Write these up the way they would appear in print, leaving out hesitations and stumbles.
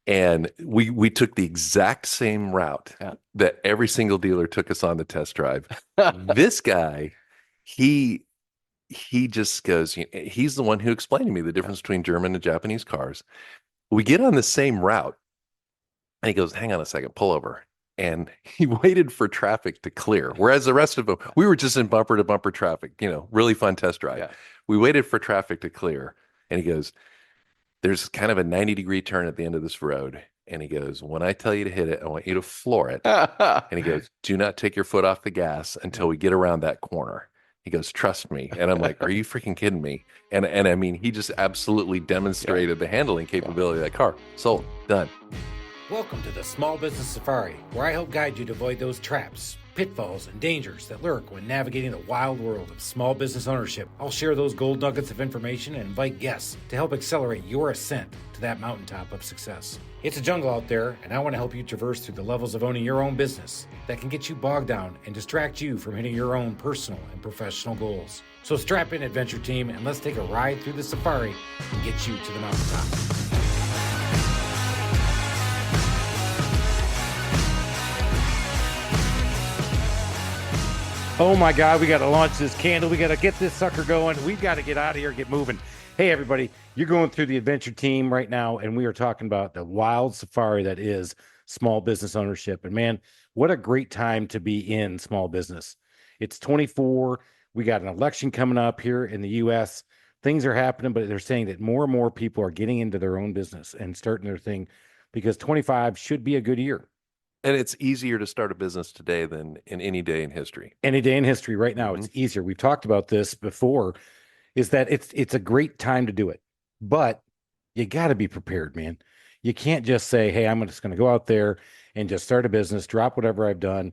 And we took the exact same route Yeah. that every single dealer took us on the test drive. This guy, he he just goes, he's the one who explained to me the Yeah. difference between German and Japanese cars. We get on the same route, and he goes, hang on a second, pull over. And he waited for traffic to clear. Whereas the rest of them, we were just in bumper to bumper traffic, really fun test drive. Yeah. We waited for traffic to clear. And he goes, there's kind of a 90-degree turn at the end of this road. And he goes, when I tell you to hit it, I want you to floor it. And he goes, do not take your foot off the gas until we get around that corner. He goes, trust me. And I'm like, are you freaking kidding me? And I mean, he just absolutely Yeah. demonstrated the handling Yeah. capability of that car. Sold. Done. Welcome to the Small Business Safari, where I help guide you to avoid those traps, pitfalls, and dangers that lurk when navigating the wild world of small business ownership. I'll share those gold nuggets of information and invite guests to help accelerate your ascent to that mountaintop of success. It's a jungle out there, and I want to help you traverse through the levels of owning your own business that can get you bogged down and distract you from hitting your own personal and professional goals. So strap in, adventure team, and let's take a ride through the safari and get you to the mountaintop. Oh my God, we got to launch this candle. We got to get this sucker going. We've got to get out of here, get moving. Hey, everybody, you're going through the adventure team right now, and we are talking about the wild safari that is small business ownership. And man, what a great time to be in small business. It's 24. We got an election coming up here in the US. Things are happening, but they're saying that more and more people are getting into their own business and starting their thing because 25 should be a good year. And it's easier to start a business today than in any day in history. Any day in history right now, Mhm. it's easier. We've talked about this before, is that it's a great time to do it. But you got to be prepared, man. You can't just say, "Hey, I'm just going to go out there and just start a business, drop whatever I've done,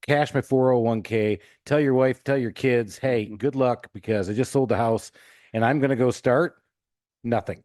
cash my 401k, tell your wife, tell your kids, "Hey, good luck because I just sold the house and I'm going to go start nothing."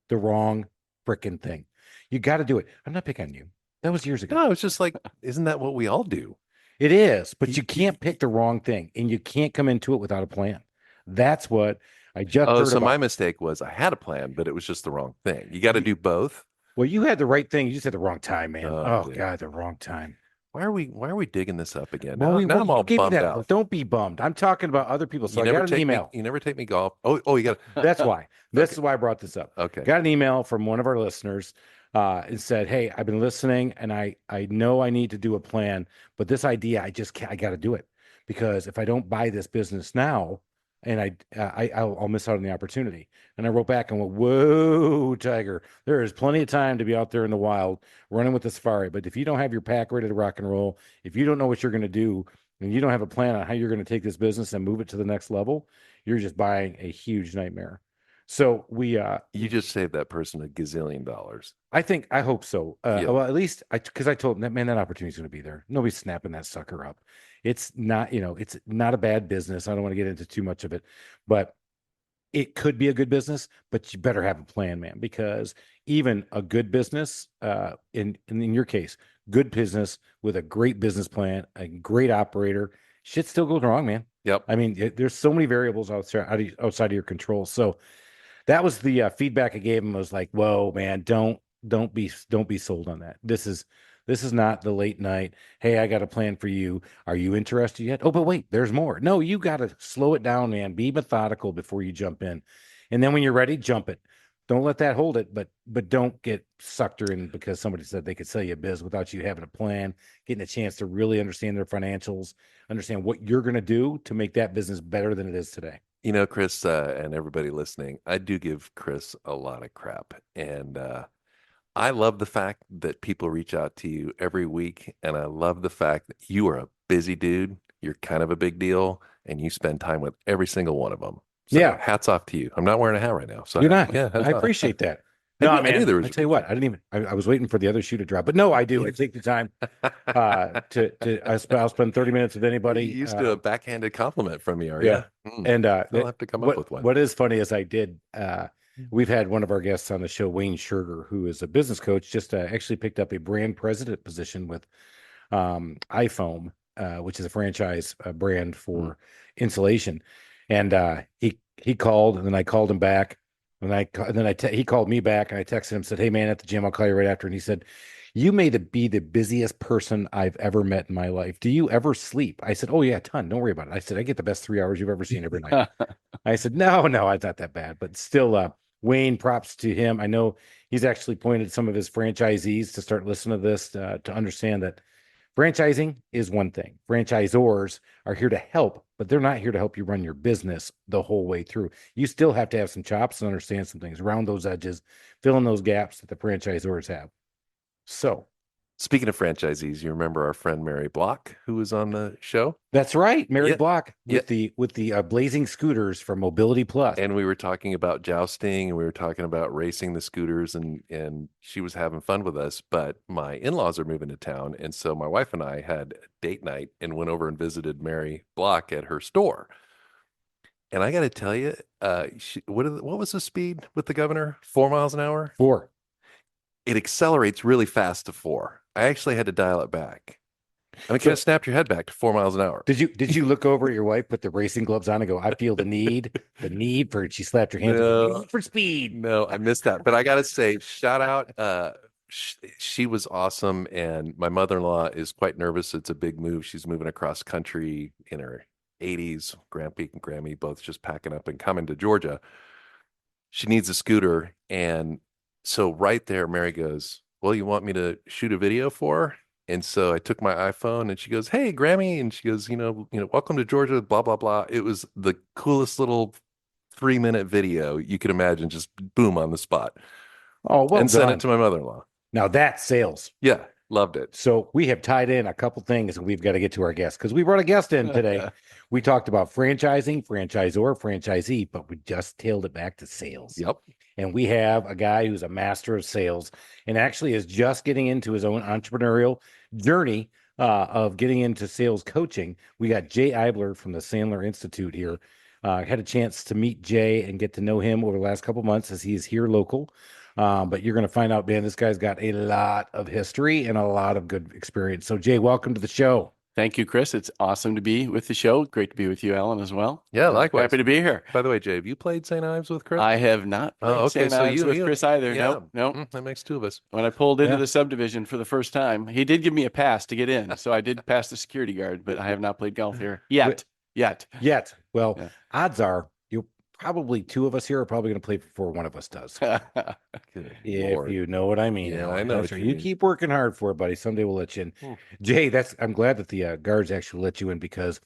The wrong freaking thing. You got to do it. I'm not picking on you. That was years ago. No, it's just like, isn't that what we all do? It is, but You- you can't pick the wrong thing and you can't come into it without a plan. That's what I just Oh, heard so my about. mistake was I had a plan, but it was just the wrong thing. You got to do both. Well, you had the right thing. You just had the wrong time, man. Oh, I Oh did. God, the wrong time. Why are we digging this up again? Well, Now well, I'm you all gave me bummed that out. look. Don't be bummed. I'm talking about other people. So I got an email. You never take me golf. Oh, you got That's why. This okay. is why I brought this up. Okay. Got an email from one of our listeners and said, "Hey, I've been listening, and I know I need to do a plan, but this idea, I just can't. I got to do it because if I don't buy this business now, and I'll miss out on the opportunity." And I wrote back and went, "Whoa, Tiger, there is plenty of time to be out there in the wild running with the safari. But if you don't have your pack ready to rock and roll, if you don't know what you're going to do, and you don't have a plan on how you're going to take this business and move it to the next level, you're just buying a huge nightmare." So You just saved that person a gazillion dollars. I hope so. Yeah. Well, at least because I told him that, man, that opportunity is going to be there. Nobody's snapping that sucker up. It's not, it's not a bad business. I don't want to get into too much of it, but it could be a good business, but you better have a plan, man, because even a good business, in your case, good business with a great business plan, a great operator, shit still goes wrong, man. Yep. I mean, there's so many variables outside of your control. So that was the feedback I gave him. I was like, "Whoa, man, don't be sold on that. This is not the late night. Hey, I got a plan for you. Are you interested yet? Oh, but wait, there's more. No, you got to slow it down, man. Be methodical before you jump in, and then when you're ready, jump it. Don't let that hold it, but don't get sucked in because somebody said they could sell you a biz without you having a plan, getting a chance to really understand their financials, understand what you're going to do to make that business better than it is today." Chris, and everybody listening, I do give Chris a lot of crap. And I love the fact that people reach out to you every week. And I love the fact that you are a busy dude. You're kind of a big deal, and you spend time with every single one of them. So Yeah, hats off to you. I'm not wearing a hat right now. you're So not. yeah, hats I off. appreciate that. I No, knew, I knew man. there I was. tell you what, I didn't even. I was waiting for the other shoe to drop, but no, I do. I take the time. I'll spend 30 minutes with You anybody. used to a backhanded compliment from me, are you? Yeah, and I'll have to come up what with one. what is funny is I did. We've had one of our guests on the show, Wayne Sugar, who is a business coach, just actually picked up a brand president position with iPhone, which is a franchise brand Mm. for insulation, and he called, and then I called him back. And then he called me back, and I texted him, said, "Hey man, at the gym, I'll call you right after." And he said, "You may be the busiest person I've ever met in my life. Do you ever sleep?" I said, "Oh yeah, a ton. Don't worry about it." I said, "I get the best 3 hours you've ever seen every night." I said, "No, it's not that bad." But still, Wayne, props to him. I know he's actually pointed some of his franchisees to start listening to this to understand that franchising is one thing. Franchisors are here to help, but they're not here to help you run your business the whole way through. You still have to have some chops and understand some things around those edges, fill in those gaps that the franchisors have. So Speaking of franchisees, you remember our friend Mary Block, who was on the show? that's right, Mary Yeah. Block with the blazing scooters from Mobility Plus. And we were talking about jousting, and we were talking about racing the scooters, and she was having fun with us. But my in-laws are moving to town, and so my wife and I had a date night and went over and visited Mary Block at her store. And I got to tell you, what was the speed with the governor? 4 miles an hour? 4. It accelerates really fast to 4. I actually had to dial it back. I mean, kind of snapped your head back to 4 miles an hour. Did you look over at your wife, put the racing gloves on, and go, "I feel the need for"? She slapped her hands. No. For speed. No, I missed that. But I got to say, shout out. She was awesome. And my mother-in-law is quite nervous. It's a big move. She's moving across country in her 80s. Grandpa and Grammy both just packing up and coming to Georgia. She needs a scooter. And so right there, Mary goes, "Well, you want me to shoot a video for her?" And so I took my iPhone, and she goes, "Hey, Grammy." And she goes, "Welcome to Georgia, blah, blah, blah." It was the coolest little 3-minute video you could imagine, just boom on the spot. Oh, well and sent done. it to my mother-in-law. Now that's sales. Yeah, loved it. So we have tied in a couple things, and we've got to get to our guest because we brought a guest in today. We talked about franchising, franchisor, franchisee, but we just tailed it back to sales. Yep. And we have a guy who's a master of sales and actually is just getting into his own entrepreneurial journey of getting into sales coaching. We got Jay Eibler from the Sandler Institute here. Had a chance to meet Jay and get to know him over the last couple months as he's here local. But you're going to find out, man, this guy's got a lot of history and a lot of good experience. So, Jay, welcome to the show. Thank you, Chris. It's awesome to be with the show. Great to be with you, Alan, as well. Yeah, likewise. Happy to be here. By the way, Jay, have you played St. Ives with Chris? I have not played St. Ives with Chris either. Yeah. No. That makes 2 of us. When I pulled into the subdivision for the first time, he did give me a pass to get in. So I did pass the security guard, but I have not played golf here yet. Well, Yeah. odds are you'll probably 2 of us here are probably going to play before one of us does. Good If Lord. you know what I mean. Yeah, Alan. I know That's what right. you You mean. keep working hard for it, buddy. Someday we'll let you in. Jay, I'm glad that the guards actually let you in because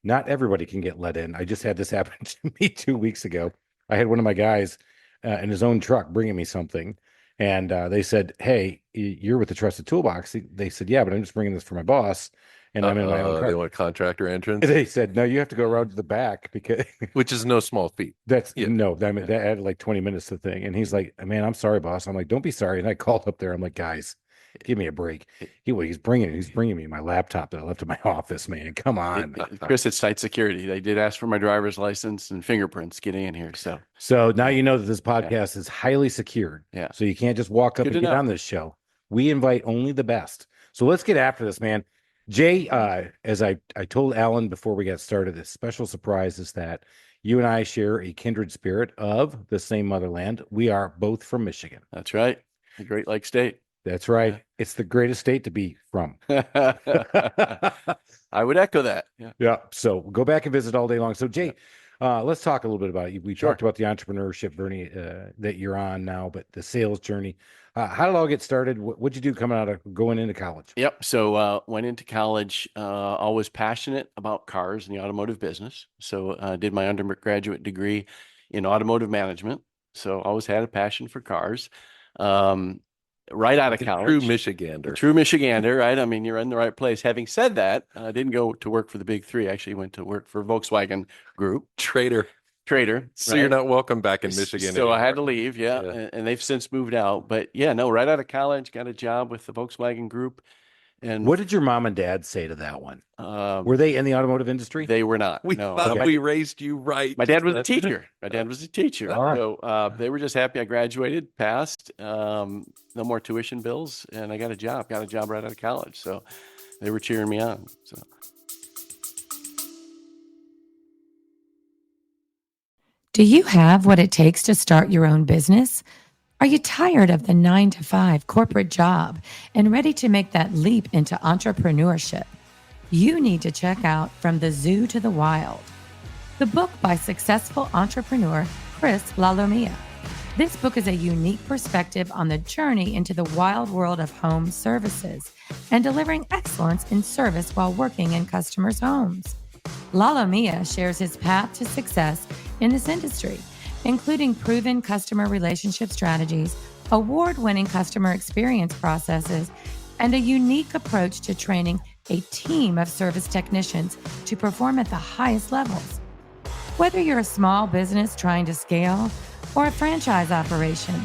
not everybody can get let in. I just had this happen to me 2 weeks ago. I had one of my guys in his own truck bringing me something. And they said, "Hey, you're with the Trusted Toolbox." They said, "Yeah, but I'm just bringing this for my boss. And I'm in my own car." They want contractor entrance, They said, "No, you have to go around to the back because which is no small feat. that added like 20 minutes to the thing." And he's like, "Man, I'm sorry, boss." I'm like, "Don't be sorry." And I called up there. I'm like, "Guys, give me a break." He's bringing me my laptop that I left in my office, man. Come on. Chris, it's tight security. They did ask for my driver's license and fingerprints getting in here. So now you know that this podcast is highly secured. Yeah. So you can't just walk up Good and to get know. on this show. We invite only the best. So let's get after this, man. Jay, as I told Alan before we got started, a special surprise is that you and I share a kindred spirit of the same motherland. We are both from Michigan. That's right. The Great Lake State. That's right. Yeah. It's the greatest state to be from. I would echo that. Yeah. Yeah. So go back and visit all day long. So Jay, let's talk a little bit about you. We Sure. talked about the entrepreneurship journey that you're on now, but the sales journey. How did it all get started? What'd you do going into college? Yep. So went into college, always passionate about cars and the automotive business. So did my undergraduate degree in automotive management. So always had a passion for cars. Right out of college. True Michigander. True Michigander, right? I mean, you're in the right place. Having said that, I didn't go to work for the big three. I actually went to work for Volkswagen Group. Trader. So You're not welcome back in Michigan. So anymore. I had to leave, Yeah. and they've since moved out. But yeah, no, right out of college, got a job with the Volkswagen Group. And What did your mom and dad say to that one? um, Were they in the automotive industry? they were not. We no. thought My- we raised you right. My dad was a teacher. All right. So they were just happy I graduated, passed, no more tuition bills, and I got a job. Got a job right out of college. So they were cheering me on. So Do you have what it takes to start your own business? Are you tired of the 9 to 5 corporate job and ready to make that leap into entrepreneurship? You need to check out From the Zoo to the Wild, the book by successful entrepreneur Chris Lalomia. This book is a unique perspective on the journey into the wild world of home services and delivering excellence in service while working in customers' homes. Lalomia shares his path to success in this industry, including proven customer relationship strategies, award-winning customer experience processes, and a unique approach to training a team of service technicians to perform at the highest levels. Whether you're a small business trying to scale or a franchise operation,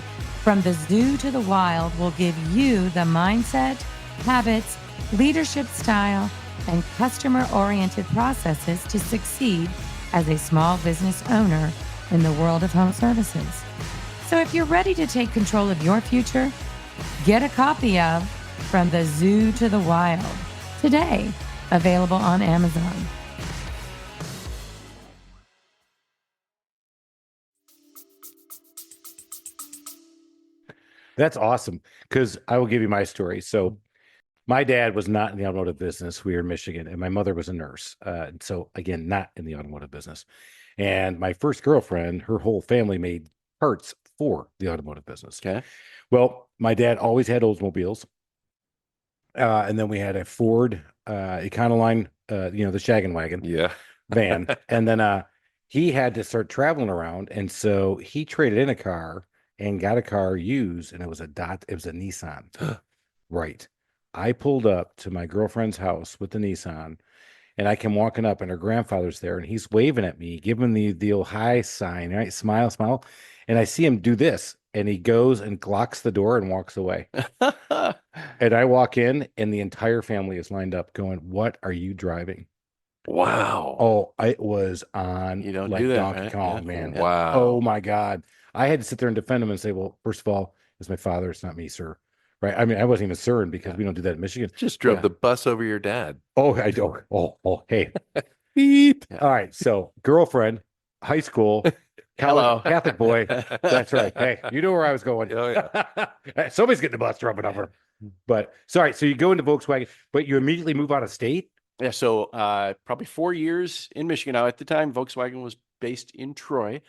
From the Zoo to the Wild will give you the mindset, habits, leadership style, and customer-oriented processes to succeed as a small business owner in the world of home services. So if you're ready to take control of your future, get a copy of From the Zoo to the Wild today, available on Amazon. That's awesome. Because I will give you my story. So my dad was not in the automotive business. We were in Michigan, and my mother was a nurse. So again, not in the automotive business. And my first girlfriend, her whole family made parts for the automotive business. Okay. Well, my dad always had Oldsmobiles. And then we had a Ford Econoline, the shaggin' wagon Yeah. van. And then he had to start traveling around. And so he traded in a car and got a car used, and it was a Nissan. Right. I pulled up to my girlfriend's house with the Nissan, and I come walking up, and her grandfather's there, and he's waving at me, giving the old hi sign, right? Smile, smile. And I see him do this, and he goes and locks the door and walks away. And I walk in, and the entire family is lined up going, "What are you driving?" Wow. Oh, it was on You don't like do that, Donkey right? Kong, Yeah. man. Yeah. Wow. Oh my God. I had to sit there and defend him and say, well, first of all, it's my father, it's not me, sir. Right. I mean, I wasn't even sirring because Yeah. we don't do that in Michigan. Just drove Yeah. the bus over your dad. Oh, I don't. Oh, hey. Beep. Yeah. All right. So, girlfriend, high school, Hello. Catholic boy. That's right. Hey, you know where I was going. Oh, yeah. Somebody's getting the bus rubbing over. But sorry. So you go into Volkswagen, but you immediately move out of state. Yeah, so probably 4 years in Michigan. Now, at the time, Volkswagen was based in Troy.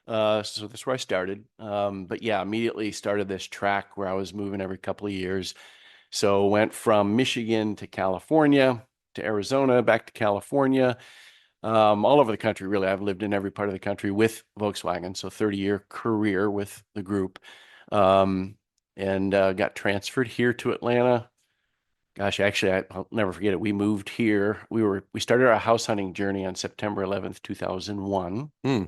So that's where I started. But yeah, immediately started this track where I was moving every couple of years. So went from Michigan to California, to Arizona, back to California, all over the country, really. I've lived in every part of the country with Volkswagen. So 30-year career with the group. And got transferred here to Atlanta. Gosh, actually, I'll never forget it. We moved here. We started our house hunting journey on September 11th, 2001. Hmm.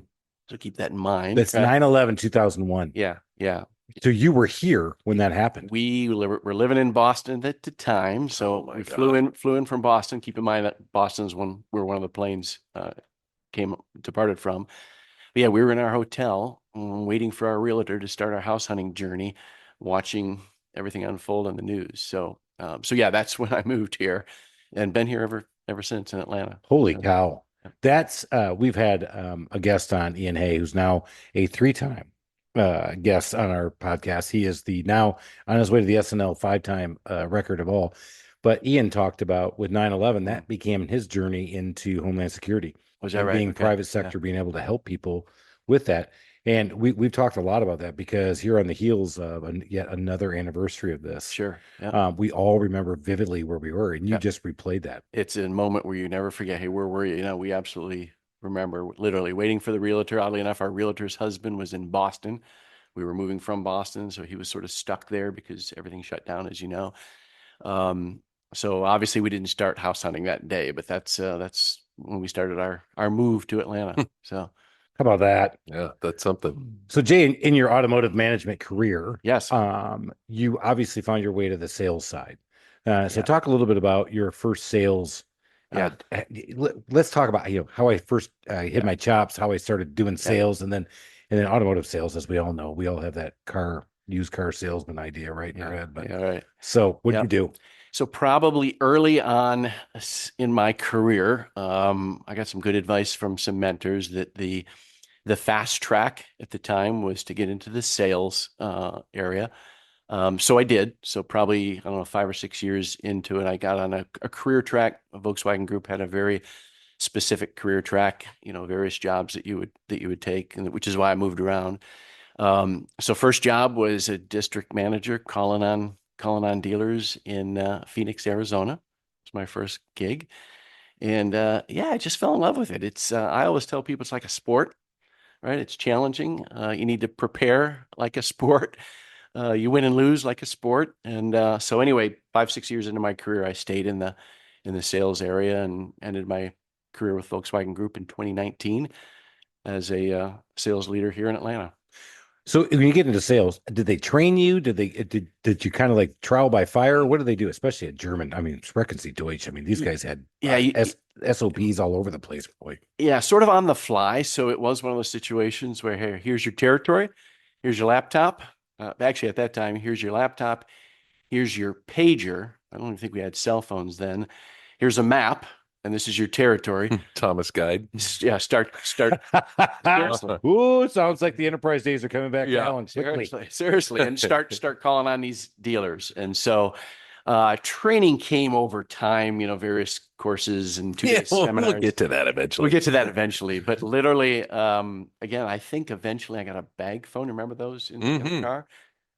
So keep that in mind. That's 9/11/2001. Yeah, yeah. So you were here when that happened. We were living in Boston at the time, so Oh my we God. flew in from Boston. Keep in mind that Boston's where one of the planes departed from. But yeah, we were in our hotel waiting for our realtor to start our house hunting journey, watching everything unfold on the news. So yeah, that's when I moved here, and been here ever since in Atlanta. Holy So, cow. yeah. That's we've had a guest on, Ian Hay, who's now a 3-time guest on our podcast. He is now on his way to the SNL 5-time record of all. But Ian talked about with 9/11, that became his journey into Homeland Security. Was that and right? being Okay. private sector, being able to help people with that. And we've talked a lot about that because here on the heels of yet another anniversary of this, Sure. Yeah. we all remember vividly where we were, and you Yeah. just replayed that. It's a moment where you never forget, hey, where were you? You know, we absolutely remember literally waiting for the realtor. Oddly enough, our realtor's husband was in Boston. We were moving from Boston, so he was sort of stuck there because everything shut down, as you know. So obviously we didn't start house hunting that day, but that's when we started our move to Atlanta. So How about that? Yeah, that's something. So Jay, in your automotive management career, yes, you obviously found your way to the sales side. So Yeah. talk a little bit about your first sales. Yeah. Let's talk about how I first hit my chops, how I started doing sales, and then automotive sales. As we all know, we all have that used car salesman idea right in our head. But yeah, right. so what did Yeah. you do? So probably early on in my career, I got some good advice from some mentors that the The fast track at the time was to get into the sales area. So I did. So probably, I don't know, 5 or 6 years into it, I got on a career track. Volkswagen Group had a very specific career track, various jobs that you would take, and which is why I moved around. So first job was a district manager calling on dealers in Phoenix, Arizona. It's my first gig. And yeah, I just fell in love with it. It's I always tell people it's like a sport, right? It's challenging. You need to prepare like a sport. You win and lose like a sport. And so anyway, 5, 6 years into my career, I stayed in the sales area and ended my career with Volkswagen Group in 2019 as a sales leader here in Atlanta. So when you get into sales, did they train you? Did you kind of like trial by fire? What did they do? Especially at German. I mean, Sprechen Sie Deutsch. I mean, these guys had SOPs all over the place, boy. Yeah, sort of on the fly. So it was one of those situations where, hey, here's your territory, here's your laptop. Actually, at that time, here's your laptop, here's your pager. I don't even think we had cell phones then. Here's a map, and this is your territory. Thomas Guide. Yeah, start. Seriously. Ooh, sounds like the enterprise days are coming back down quickly. Seriously, and start calling on these dealers. And so training came over time, various courses and two-day seminars. We'll get to that eventually. We'll get to that eventually. But literally, again, I think eventually I got a bag phone. Remember those in the car?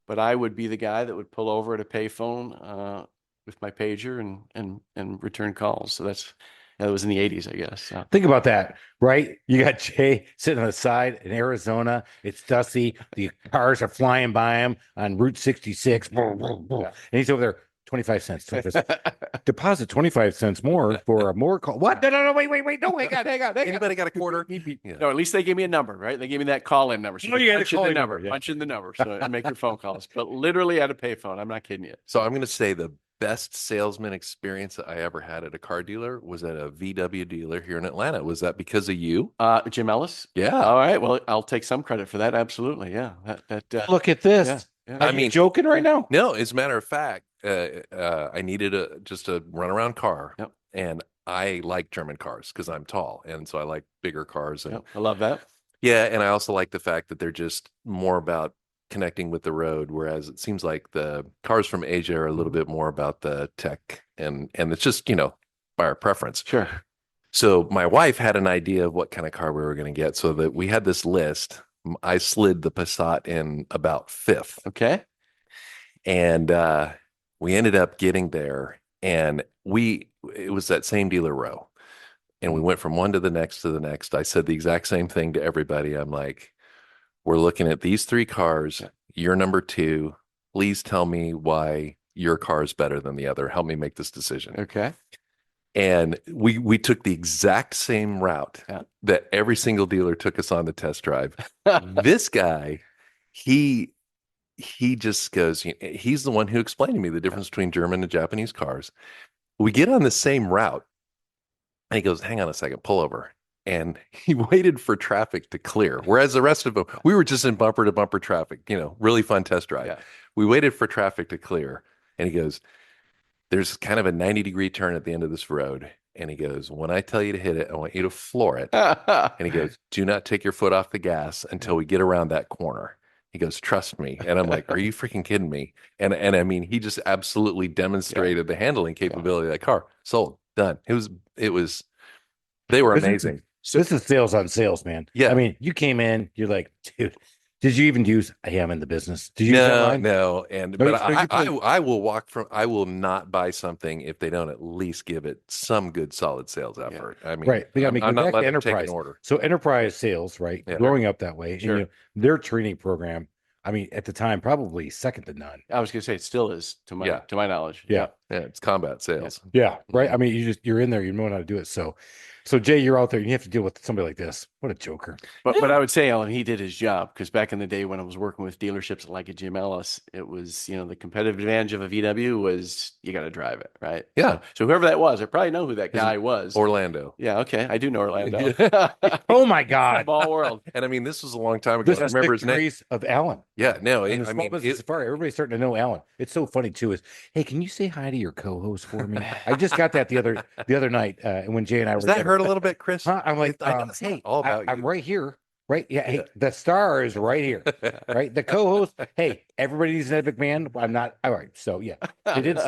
But I would be the guy that would pull over at a payphone with my pager and return calls. So that was in the 80s, I guess. So. Think about that, right? You got Jay sitting on the side in Arizona. It's dusty. The cars are flying by him on Route 66. And he's over there, 25 cents. 25 cents. Deposit 25 cents more for a more call. What? No, wait. No, hang on. Anybody got a quarter? Yeah. No, at least they gave me a number, right? They gave me that call-in number. So you had punch a in the call-in number. yeah. Punch in the number and make your phone calls. But literally at a payphone. I'm not kidding you. So I'm going to say the best salesman experience that I ever had at a car dealer was at a VW dealer here in Atlanta. Was that because of you? Jim Ellis? Yeah. All right. Well, I'll take some credit for that. Absolutely. Yeah. Look at this. Yeah. I mean, joking right now? No, as a matter of fact, I needed just a runaround car. Yep. And I like German cars because I'm tall. And so I like bigger cars. And Yep. I love that. yeah. And I also like the fact that they're just more about connecting with the road, whereas it seems like the cars from Asia are a little bit more about the tech and it's just, by our preference. Sure. So my wife had an idea of what kind of car we were going to get, so that we had this list. I slid the Passat in about fifth. Okay. And we ended up getting there, and it was that same dealer row, and we went from one to the next to the next. I said the exact same thing to everybody. I'm like, we're looking at these three cars. You're number two. Please tell me why your car is better than the other. Help me make this decision. Okay. And we took the exact same route that every single dealer took us on the test drive. This guy, he just goes, he's the one who explained to me the difference between German and Japanese cars. We get on the same route, and he goes, hang on a second, pull over. And he waited for traffic to clear. Whereas the rest of them, we were just in bumper to bumper traffic, really fun test drive. Yeah. We waited for traffic to clear. And he goes, there's kind of a 90-degree turn at the end of this road. And he goes, when I tell you to hit it, I want you to floor it. And he goes, do not take your foot off the gas until we get around that corner. He goes, trust me. And I'm like, are you freaking kidding me? And I mean, he just absolutely demonstrated the handling capability of that car. Sold, done. It was, they were amazing. So this is sales on sales, man. Yeah. I mean, you came in, you're like, dude, did you even use, hey, I'm in the business? Did you use that line? No. But I will not buy something if they don't at least give it some good solid sales effort. I mean, Right. I mean, I'm not back to letting them take enterprise. an order. So enterprise sales, right? Yeah. Growing up that way. Sure. And, their training program, I mean, at the time, probably second to none. I was going to say it still is to my knowledge. Yeah. Yeah, it's combat sales. Yeah. Right. I mean, you're in there, you know how to do it. So Jay, you're out there, you have to deal with somebody like this. What a joker. But I would say, Alan, he did his job, because back in the day when I was working with dealerships like a Jim Ellis, it was, the competitive advantage of a VW was you got to drive it, right? Yeah. So whoever that was, I probably know who that guy was. Orlando. Yeah. Okay. I do know Orlando. Oh my God. Small world. And I mean, this was a long time ago. This I is remember the his name. grace of Alan. Yeah, no, And the small business safari, everybody's starting to know Alan. It's so funny too. Is hey, can you say hi to your co-host for me? I just got that the other night, and when Jay and I does were that hurt a little bit, Chris? Huh? I'm like, I know it's hey, not all about I'm you. right here. Right? Yeah. Hey, the star is right here. Right? The co-host. Hey, everybody needs Ned McMahon. I'm not. All right. So yeah, they did.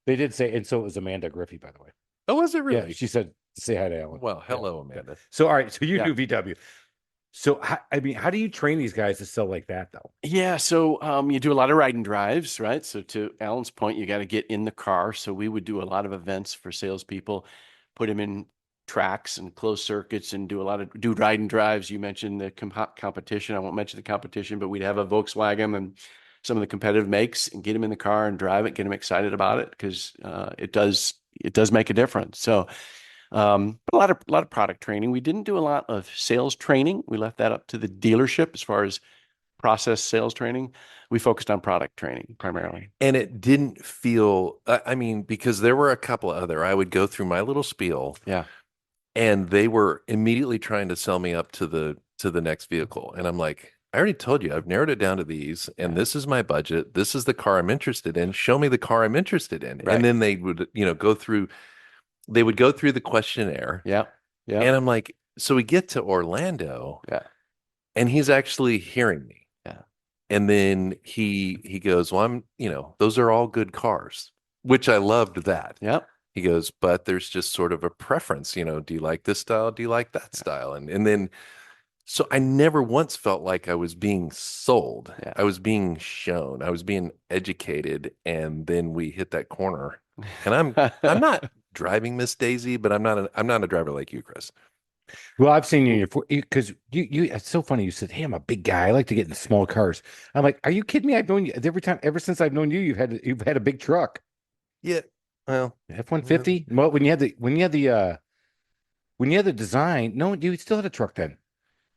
They did say, and so it was Amanda Griffey, by the way. Oh, was it Yeah, really? she said, "Say hi to Alan." Well, Yeah, hello, yeah. Amanda. So all right. So you Yeah. do VW. So I mean, how do you train these guys to sell like that, though? Yeah, so you do a lot of ride and drives, right? So to Alan's point, you got to get in the car. So we would do a lot of events for salespeople, put them in tracks and closed circuits, and do ride and drives. You mentioned the competition. I won't mention the competition, but we'd have a Volkswagen and some of the competitive makes, and get them in the car and drive it, get them excited about it, because it does make a difference. So a lot of product training. We didn't do a lot of sales training. We left that up to the dealership as far as process sales training. We focused on product training primarily. And it didn't feel, I mean, because there were a couple other, I would go through my little spiel. Yeah. And they were immediately trying to sell me up to the next vehicle. And I'm like, I already told you, I've narrowed it down to these, and this is my budget. This is the car I'm interested in. Show me the car I'm interested in. Right. And then they would, they would go through the questionnaire. Yeah. Yeah. And I'm like, so we get to Orlando, Yeah. and he's actually hearing me. Yeah. And then he goes, well, those are all good cars, which I loved that. Yeah. He goes, but there's just sort of a preference, do you like this style? Do you like that style? And then, so I never once felt like I was being sold. Yeah. I was being shown. I was being educated. And then we hit that corner. And I'm not driving Miss Daisy, but I'm not a driver like you, Chris. Well, I've seen you because you. It's so funny. You said, "Hey, I'm a big guy. I like to get in small cars." I'm like, "Are you kidding me? I've known you ever since I've known you. You've had a big truck." Yeah. Well, F-150. Well, when you had the design, no, you still had a truck then.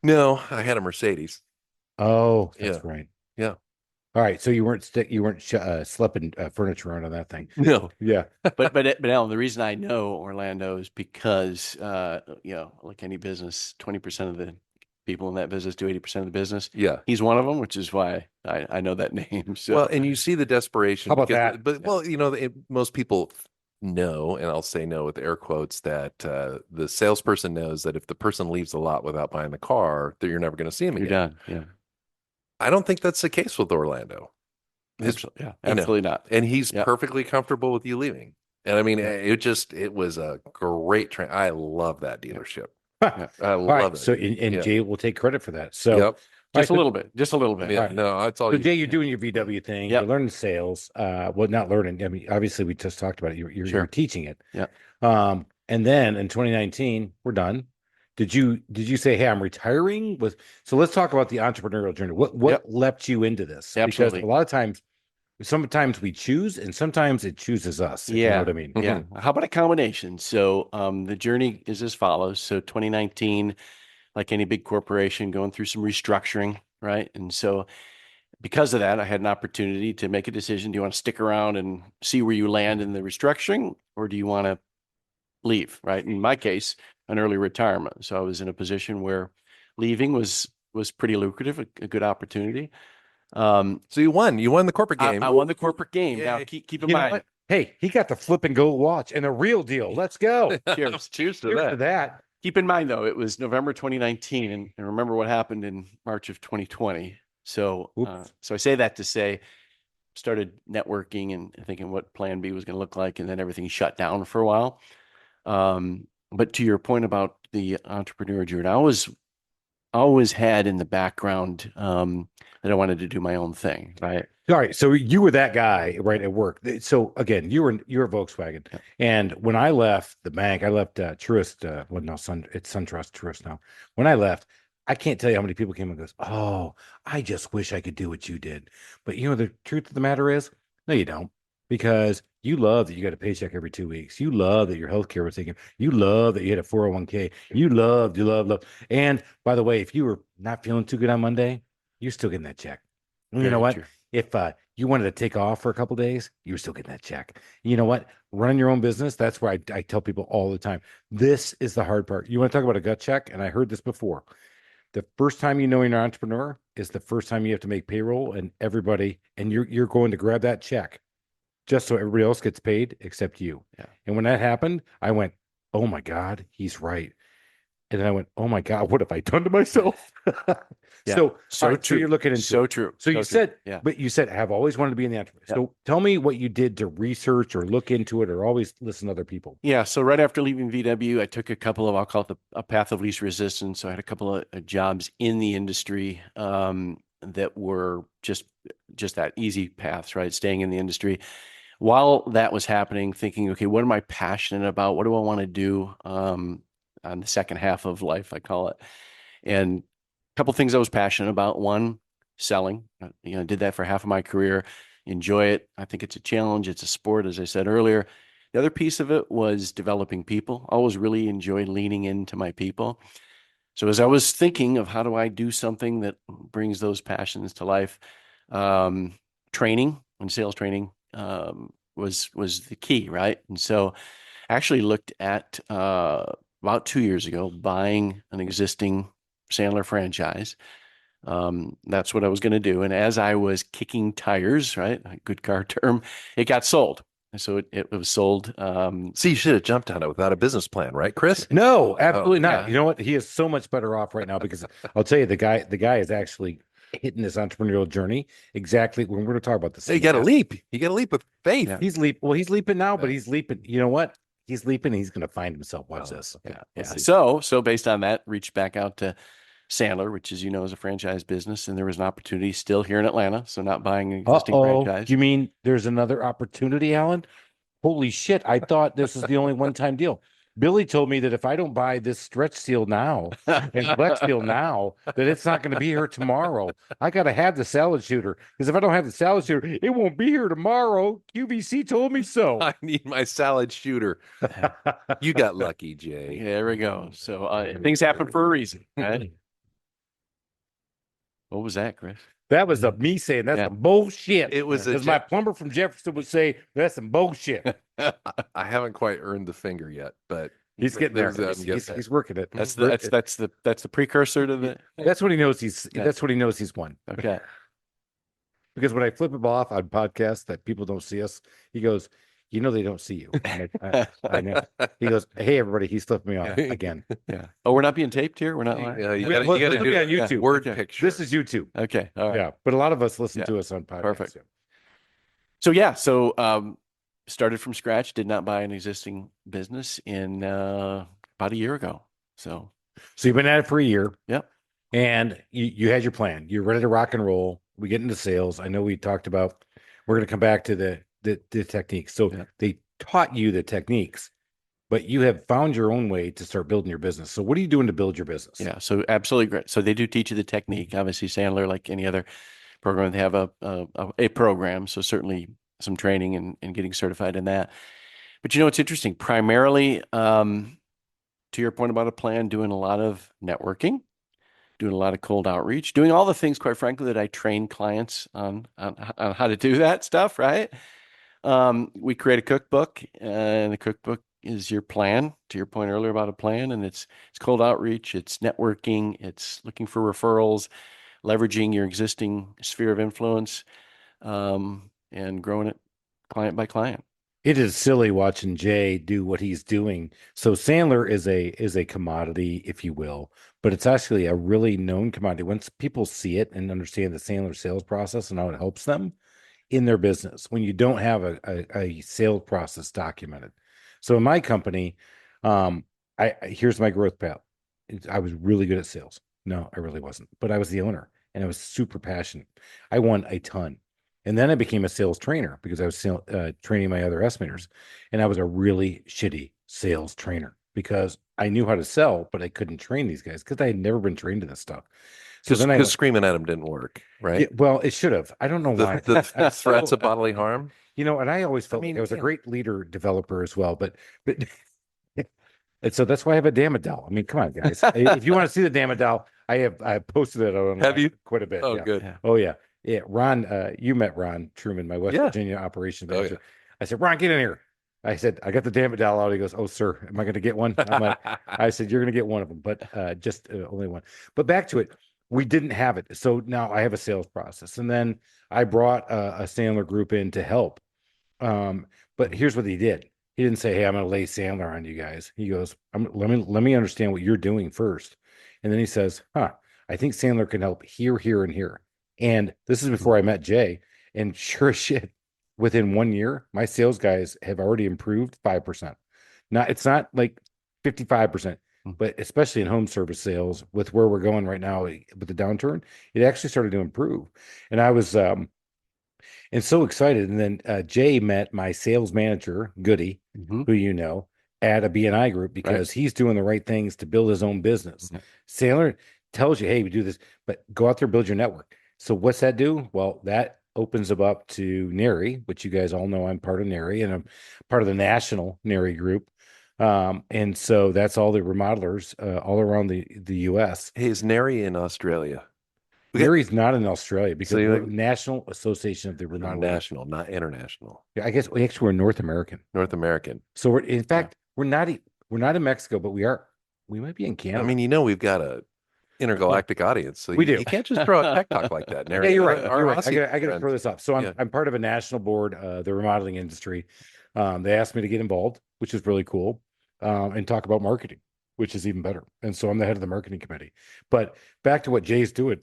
no, I had a Mercedes. Oh, that's Yeah. right. Yeah. All right. So you weren't schlepping furniture around on that thing. No. Yeah. But Alan, the reason I know Orlando is because like any business, 20% of the people in that business do 80% of the business. Yeah. He's one of them, which is why I know that name. So Well, and you see the desperation. How about because- that? But well, most people know, and I'll say no with air quotes, that the salesperson knows that if the person leaves the lot without buying the car, that you're never going to see him you're again. done. Yeah. I don't think that's the case with Orlando. Absolutely, yeah, you know, absolutely not. And he's Yeah. perfectly comfortable with you leaving. And I mean, it was a great train. I love that dealership. I All love right. it. So and Yeah. Jay will take credit for that. So Yep. Just a right, little bit. Just a little bit. Yeah. right. No, that's all So you. Jay, you're doing your VW thing. Yep. You're learning sales. Well, not learning. I mean, obviously, we just talked about it. You're Sure. teaching it. Yeah. And then in 2019, we're done. Did you say, hey, I'm retiring? So let's talk about the entrepreneurial journey. What Yep. leapt you into this? Absolutely. Because a lot of times, sometimes we choose, and sometimes it chooses us. If you know what I mean. Yeah. How about a combination? So the journey is as follows. So 2019, like any big corporation, going through some restructuring, right? And so because of that, I had an opportunity to make a decision. Do you want to stick around and see where you land in the restructuring, or do you want to leave, right? In my case, an early retirement. So I was in a position where leaving was pretty lucrative, a good opportunity. So you won. You won the corporate game. I won the corporate game. Now Yay. keep in You know mind. what? Hey, he got the flip and go watch and a real deal. Let's go. Cheers. Cheers to Here's that. to that. Keep in mind, though, it was November 2019, and remember what happened in March of 2020. So, Oops. so I say that to say, started networking and thinking what Plan B was going to look like, and then everything shut down for a while. But to your point about the entrepreneur journey, I always had in the background that I wanted to do my own thing, right? All right, so you were that guy, right, at work. So again, you were Volkswagen, Yeah. and when I left the bank, I left Truist. Well, no, it's SunTrust Truist now. When I left, I can't tell you how many people came and goes, "Oh, I just wish I could do what you did." But the truth of the matter is, no, you don't, because you love that you got a paycheck every 2 weeks. You love that your healthcare was taken. You love that you had a 401k. You love. And by the way, if you were not feeling too good on Monday, you're still getting that check. And you know Very what? true. If you wanted to take off for a couple days, you were still getting that check. You know what? Running your own business, that's where I tell people all the time. This is the hard part. You want to talk about a gut check? And I heard this before. The first time you're an entrepreneur is the first time you have to make payroll, and you're going to grab that check just so everybody else gets paid except you. Yeah. And when that happened, I went, oh my God, he's right. And then I went, oh my God, what have I done to myself? Yeah. So, So all right, so true. you're looking into So it. true. So So you true. said, Yeah. but you said, I've always wanted to be in the entrepreneur. Yep. So tell me what you did to research or look into it or always listen to other people. Yeah. So right after leaving VW, I took a couple of, I'll call it a path of least resistance. So I had a couple of jobs in the industry that were just that easy paths, right? Staying in the industry. While that was happening, thinking, okay, what am I passionate about? What do I want to do on the second half of life, I call it. And a couple things I was passionate about. One, selling. Did that for half of my career. Enjoy it. I think it's a challenge. It's a sport, as I said earlier. The other piece of it was developing people. I always really enjoyed leaning into my people. So as I was thinking of how do I do something that brings those passions to life, training and sales training was the key, right? And so I actually looked at about 2 years ago buying an existing Sandler franchise. That's what I was going to do. And as I was kicking tires, right, a good car term, it got sold. And so it was sold. See, you should have jumped on it without a business plan, right, Chris? No, absolutely not. yeah. You know what? He is so much better off right now because I'll tell you, the guy is actually hitting this entrepreneurial journey exactly when we're going to talk about this. You got to leap. You got to leap with faith. Yeah. He's leaping now, but he's leaping. You know what? He's leaping. He's going to find himself. Watch this. Yeah. We'll see. So based on that, reached back out to Sandler, which, as you know, is a franchise business, and there was an opportunity still here in Atlanta. So not buying an existing franchise. You mean there's another opportunity, Alan? Holy shit. I thought this was the only one-time deal. Billy told me that if I don't buy this stretch seal now and flex seal now, that it's not going to be here tomorrow. I got to have the salad shooter because if I don't have the salad shooter, it won't be here tomorrow. QVC told me so. I need my salad shooter. You got lucky, Jay. Yeah, there we go. So things happen for a reason, right? What was that, Chris? That was me saying that's some bullshit. It was as my plumber from Jefferson would say, that's some bullshit. I haven't quite earned the finger yet, but He's getting there. there's- He's working it. That's the precursor to the. That's what he knows. That's what he knows. He's won. Okay. Because when I flip him off on podcasts that people don't see us, he goes, "You know they don't see you." And I know. He goes, "Hey everybody," he's flipping me off again. Yeah. Oh, we're not being taped here. We're not live. you Well, got to let's do look on YouTube. word Okay. picture. This is YouTube. Okay. All right. Yeah, but a lot of us listen Yeah. to us on podcasts. Perfect. Yeah. So started from scratch. Did not buy an existing business in about a year ago. So So you've been at it for a year. Yep. And you had your plan. You're ready to rock and roll. We get into sales. I know we talked about. We're going to come back to the techniques. So Yeah. they taught you the techniques, but you have found your own way to start building your business. So what are you doing to build your business? yeah. So absolutely great. So they do teach you the technique. Obviously, Sandler, like any other program, they have a program. So certainly some training and getting certified in that. But it's interesting. Primarily, to your point about a plan, doing a lot of networking, doing a lot of cold outreach, doing all the things, quite frankly, that I train clients on how to do that stuff, right? We create a cookbook, and the cookbook is your plan, to your point earlier about a plan, and it's cold outreach, it's networking, it's looking for referrals, leveraging your existing sphere of influence, and growing it client by client. It is silly watching Jay do what he's doing. So Sandler is a commodity, if you will, but it's actually a really known commodity. Once people see it and understand the Sandler sales process and how it helps them in their business, when you don't have a sales process documented. So in my company, here's my growth path. I was really good at sales. No, I really wasn't, but I was the owner and I was super passionate. I won a ton. And then I became a sales trainer because I was training my other estimators. And I was a really shitty sales trainer because I knew how to sell, but I couldn't train these guys because I had never been trained in this stuff. So then Because screaming at him didn't work, right? Yeah, well, it should have. I don't know why. The threats of bodily harm. And I always felt I was a great leader developer as well, but and so that's why I have a Damodel. I mean, come on, guys. If you want to see the Damodel, I posted it on Have you? quite a bit. Oh, yeah. good. Yeah. Oh yeah. Yeah. Ron, you met Ron Truman, my West Yeah. Virginia operations Oh, manager. yeah. I said, Ron, get in here. I said, I got the Damodel out. He goes, oh, sir, am I going to get one? I'm like, I said, you're going to get one of them, but just only one. But back to it, we didn't have it. So now I have a sales process. And then I brought a Sandler group in to help. But here's what he did. He didn't say, "Hey, I'm going to lay Sandler on you guys." He goes, let me understand what you're doing first. And then he says, "Huh, I think Sandler can help here, here, and here." And this is before I met Jay. And sure as shit, within 1 year, my sales guys have already improved 5%. It's not like 55%, but especially in home service sales, with where we're going right now with the downturn, it actually started to improve. And I was and so excited. And then Jay met my sales manager, Goody, who you know, at a BNI group because he's doing the right things to build his own business. Sandler tells you, "Hey, we do this, but go out there, build your network." So what's that do? Well, that opens them up to NARI, which you guys all know I'm part of NARI, and I'm part of the national NARI group. And so that's all the remodelers all around the US. Hey, is Neri in Australia? We got- NARI's not in Australia because So we're you're- National Association of the Remodelers. National, not international. Yeah, I guess we're North American. North American. So we're in fact we're not in Mexico, but we might be in Canada. I mean, we've got a intergalactic audience, so We do. you can't just throw out tech talk like that. yeah, Neri. you're right. Our You're right. Aussie I gotta friends. throw this up. So Yeah. I'm part of a national board, the remodeling industry. They asked me to get involved, which is really cool, and talk about marketing, which is even better. And so I'm the head of the marketing committee. But back to what Jay's doing,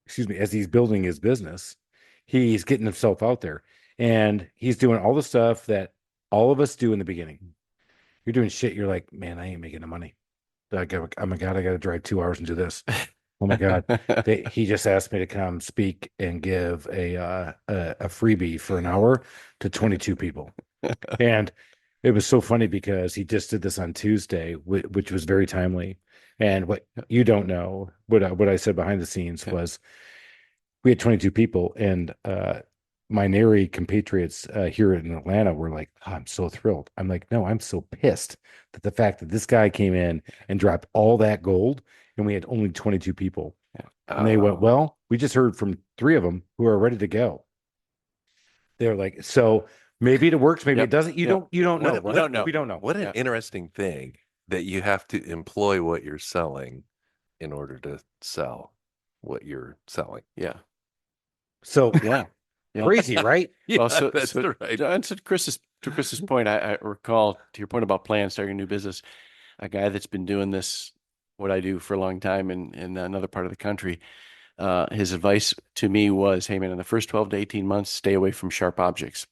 excuse me, as he's building his business, he's getting himself out there, and he's doing all the stuff that all of us do in the beginning. You're doing shit. You're like, "Man, I ain't making the money. Oh my God, I got to drive 2 hours and do this. Oh my God." He just asked me to come speak and give a freebie for an hour to 22 people. And it was so funny because he just did this on Tuesday, which was very timely. And what you don't know, what I said behind the scenes was we had 22 people, and my NARI compatriots here in Atlanta were like, "Oh, I'm so thrilled." I'm like, "No, I'm so pissed that the fact that this guy came in and dropped all that gold and we had only 22 people." And they went, "Well, we just heard from 3 of them who are ready to go." They're like, "So maybe it works, maybe it doesn't." You don't know. We don't know. What an interesting thing that you have to employ what you're selling in order to sell what you're selling. Yeah. So Yeah. crazy, right? Yeah, Well, that's right. And to Chris's point, I recall, to your point about plans, starting a new business, a guy that's been doing this, what I do, for a long time in another part of the country. His advice to me was, "Hey man, in the first 12 to 18 months, stay away from sharp objects."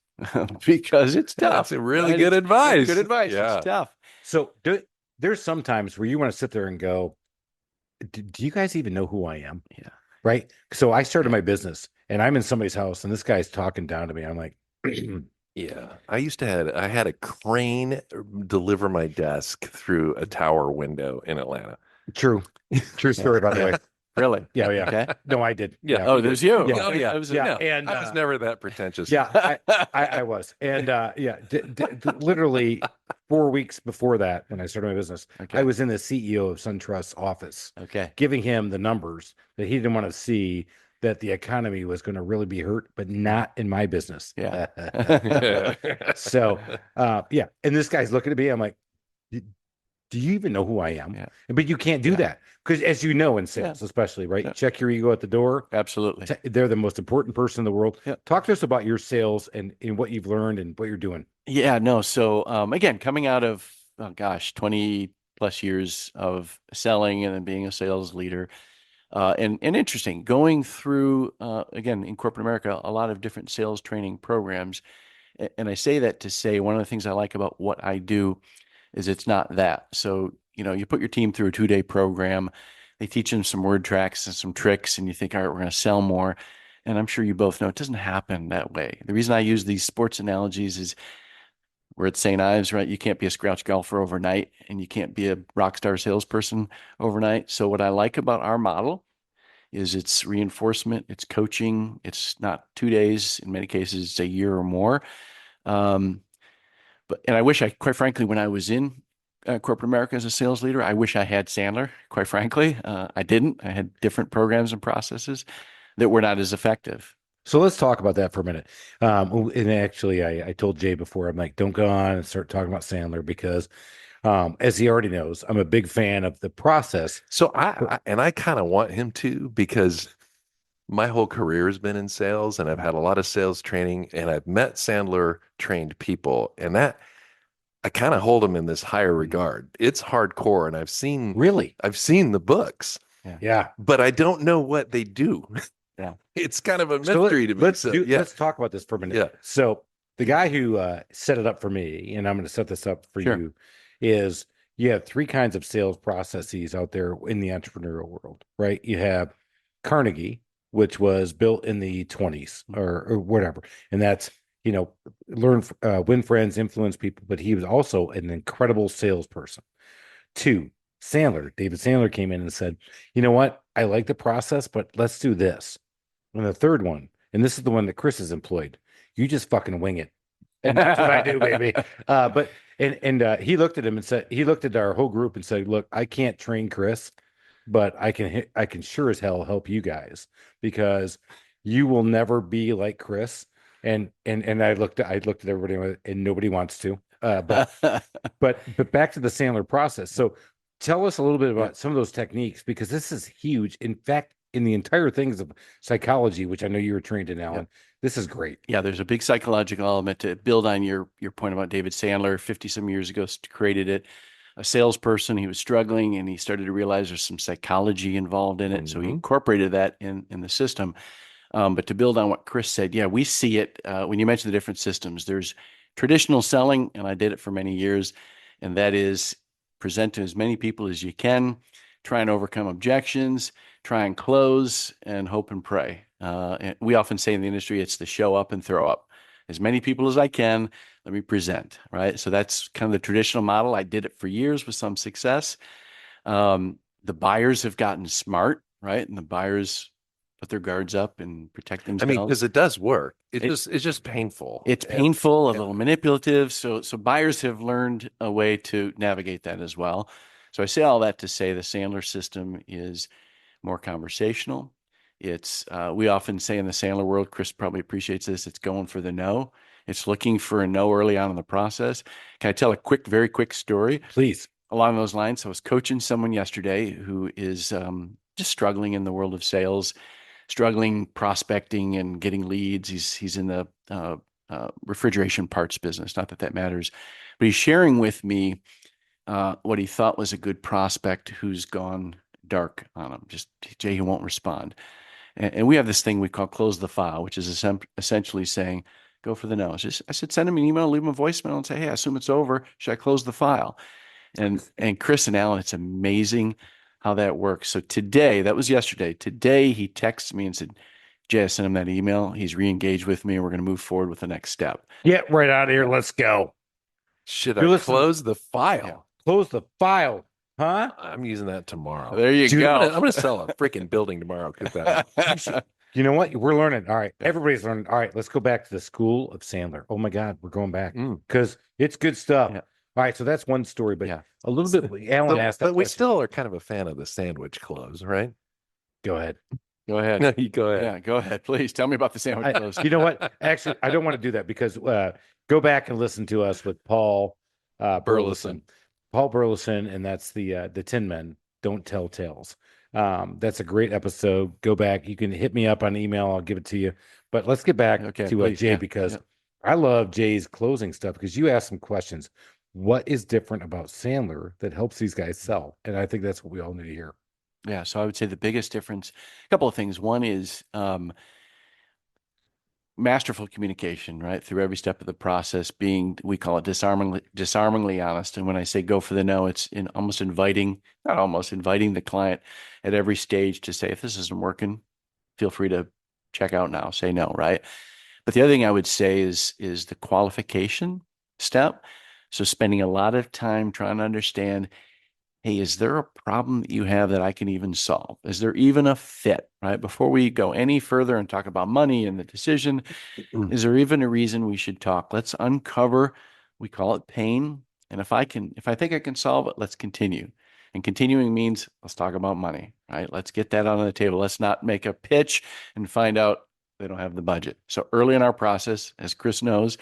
Because it's tough. That's a really right? good advice. Good advice. Yeah. It's tough. So there's some times where you want to sit there and go, do you guys even know who I am? Yeah. Right. So I started my business and I'm in somebody's house and this guy's talking down to me. I'm like, Yeah. I had a crane deliver my desk through a tower window in Atlanta. true story, by the way. Really? Yeah. Okay. No, I did. Yeah. Oh, there's you. Yeah. Oh, yeah. Yeah. No, And I was never that pretentious. yeah, I was. And literally 4 weeks before that, when I started my business, Okay. I was in the CEO of SunTrust's office, Okay. giving him the numbers that he didn't want to see, that the economy was going to really be hurt, but not in my business. Yeah. So, yeah. And this guy's looking at me. I'm like, do you even know who I am? Yeah. But you can't do that because, as you know, in sales, especially, right? Yeah. Check your ego at the door. Absolutely. They're the most important person in the world. Yeah. Talk to us about your sales and what you've learned and what you're doing. Yeah, no. So again, coming out of 20 plus years of selling and then being a sales leader, and interesting, going through again in corporate America, a lot of different sales training programs. And I say that to say one of the things I like about what I do is it's not that. So, you put your team through a 2-day program, they teach them some word tracks and some tricks, and you think, all right, we're going to sell more. And I'm sure you both know it doesn't happen that way. The reason I use these sports analogies is we're at St. Ives, right? You can't be a scratch golfer overnight, and you can't be a rock star salesperson overnight. So what I like about our model is it's reinforcement, it's coaching. It's not 2 days. In many cases, it's a year or more. And I wish quite frankly, when I was in corporate America as a sales leader, I wish I had Sandler, quite frankly. I didn't. I had different programs and processes that were not as effective. So let's talk about that for a minute. And actually, I told Jay before, I'm like, don't go on and start talking about Sandler because, as he already knows, I'm a big fan of the process. So I kind of want him to, because my whole career has been in sales and I've had a lot of sales training and I've met Sandler trained people, and I kind of hold them in this higher regard. It's hardcore, and Really? I've seen the books, Yeah. but I don't know what they do. Yeah. It's kind of a So mystery to me. Yeah. let's talk about this for a minute. Yeah. So the guy who set it up for me, and I'm going to set this up for Sure. you, is you have three kinds of sales processes out there in the entrepreneurial world, right? You have Carnegie, which was built in the 20s or whatever, and that's learn, win friends, influence people, but he was also an incredible salesperson. Two, David Sandler came in and said, you know what? I like the process, but let's do this. And the third one, and this is the one that Chris has employed, you just fucking wing it. And that's what I do, baby. But he looked at him and said, he looked at our whole group and said, look, I can't train Chris, but I can sure as hell help you guys because you will never be like Chris. And I looked at everybody and nobody wants to. But back to the Sandler process. So tell us a little bit about some of those techniques because this is huge. In fact, in the entire things of psychology, which I know you were trained in, Alan, this is great. Yeah, there's a big psychological element to build on your point about David Sandler. 50 some years ago, created it. A salesperson, he was struggling, and he started to realize there's some psychology involved in it. So he incorporated that in the system. But to build on what Chris said, yeah, we see it when you mention the different systems. There's traditional selling, and I did it for many years, and that is present to as many people as you can, try and overcome objections, try and close, and hope and pray. And we often say in the industry, it's the show up and throw up. As many people as I can, let me present, right? So that's kind of the traditional model. I did it for years with some success. The buyers have gotten smart, right? And the buyers put their guards up and protect themselves. I mean, because it does work. It's just painful. It's painful, a little manipulative. So buyers have learned a way to navigate that as well. So I say all that to say the Sandler system is more conversational. It's we often say in the Sandler world, Chris probably appreciates this, it's going for the no. It's looking for a no early on in the process. Can I tell a very quick story? Please. Along those lines, I was coaching someone yesterday who is just struggling in the world of sales, struggling prospecting and getting leads. He's in the refrigeration parts business. Not that that matters, but he's sharing with me what he thought was a good prospect who's gone dark on him. Just Jay, he won't respond. And we have this thing we call close the file, which is essentially saying, go for the no. I said, send him an email, leave him a voicemail and say, hey, I assume it's over. Should I close the file? And Chris and Alan, it's amazing how that works. So today, that was yesterday. Today, he texted me and said, Jay, I sent him that email. He's re-engaged with me and we're going to move forward with the next step. Get right out of here. Let's go. Should I close the file? Yeah. Close the file. Huh? I'm using that tomorrow. There you go. I'm going to sell a freaking building tomorrow. You know what? We're learning. All right. Everybody's learning. All right. Let's go back to the school of Sandler. Oh my God. We're going back because it's good stuff. Yeah. All right. So that's one story, but a little bit. Alan asked that. But we still are kind of a fan of the sandwich close, right? Go ahead. Go ahead. No, you go ahead. Yeah, go ahead. Please tell me about the sandwich close. You know what? Actually, I don't want to do that because go back and listen to us with Paul Burleson. Paul Burleson, and that's the Tin Men Don't Tell Tales. That's a great episode. Go back. You can hit me up on email. I'll give it to you. But let's get back to Jay because I love Jay's closing stuff because you asked some questions. What is different about Sandler that helps these guys sell? And I think that's what we all need to hear. Yeah. So I would say the biggest difference, a couple of things. One is masterful communication, right? Through every step of the process, being, we call it disarmingly honest. And when I say go for the no, it's inviting the client at every stage to say, if this isn't working, feel free to check out now, say no, right? But the other thing I would say is the qualification step. So spending a lot of time trying to understand, hey, is there a problem that you have that I can even solve? Is there even a fit, right? Before we go any further and talk about money and the decision, is there even a reason we should talk? Let's uncover, we call it pain. And if I think I can solve it, let's continue. And continuing means let's talk about money, right? Let's get that on the table. Let's not make a pitch and find out they don't have the budget. So early in our process, as Chris knows,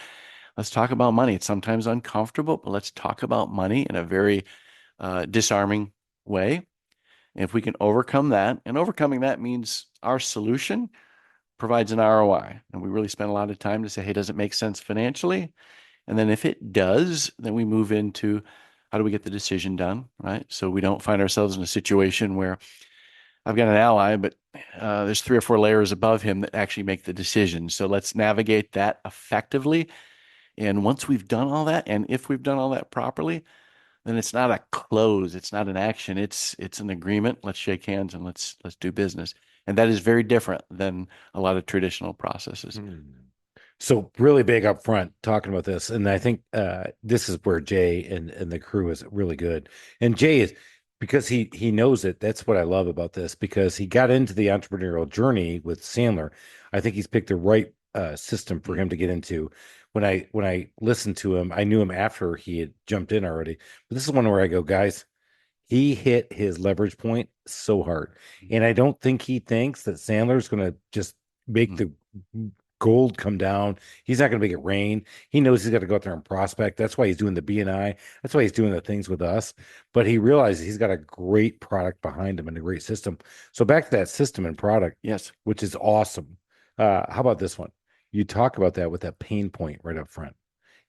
let's talk about money. It's sometimes uncomfortable, but let's talk about money in a very disarming way. And if we can overcome that, and overcoming that means our solution provides an ROI. And we really spend a lot of time to say, hey, does it make sense financially? And then if it does, then we move into how do we get the decision done, right? So we don't find ourselves in a situation where I've got an ally, but there's 3 or 4 layers above him that actually make the decision. So let's navigate that effectively. And once we've done all that, and if we've done all that properly, then it's not a close, it's not an action, it's an agreement. Let's shake hands and let's do business. And that is very different than a lot of traditional processes. So really big up front talking about this. And I think this is where Jay and the crew is really good. And Jay is, because he knows it. That's what I love about this, because he got into the entrepreneurial journey with Sandler. I think he's picked the right system for him to get into. When I listened to him, I knew him after he had jumped in already. But this is one where I go, guys, he hit his leverage point so hard. And I don't think he thinks that Sandler's going to just make the gold come down. He's not going to make it rain. He knows he's got to go out there and prospect. That's why he's doing the BNI. That's why he's doing the things with us. But he realizes he's got a great product behind him and a great system. So back to that system and product, Yes, which is awesome. How about this one? You talk about that with that pain point right up front.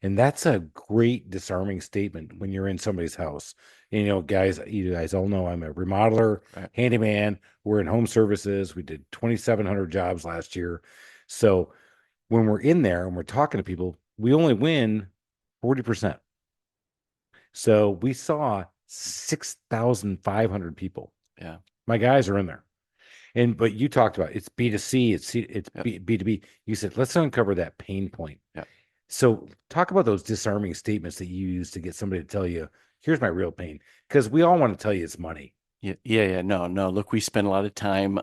And that's a great disarming statement when you're in somebody's house. And, guys, you guys all know I'm a remodeler, right. handyman. We're in home services. We did 2,700 jobs last year. So when we're in there and we're talking to people, we only win 40%. So we saw 6,500 people. Yeah. My guys are in there. But you talked about it's B2C, it's Yep. B2B. You said, let's uncover that pain point. Yeah. So talk about those disarming statements that you use to get somebody to tell you, here's my real pain. Because we all want to tell you it's money. Yeah. No. Look, we spend a lot of time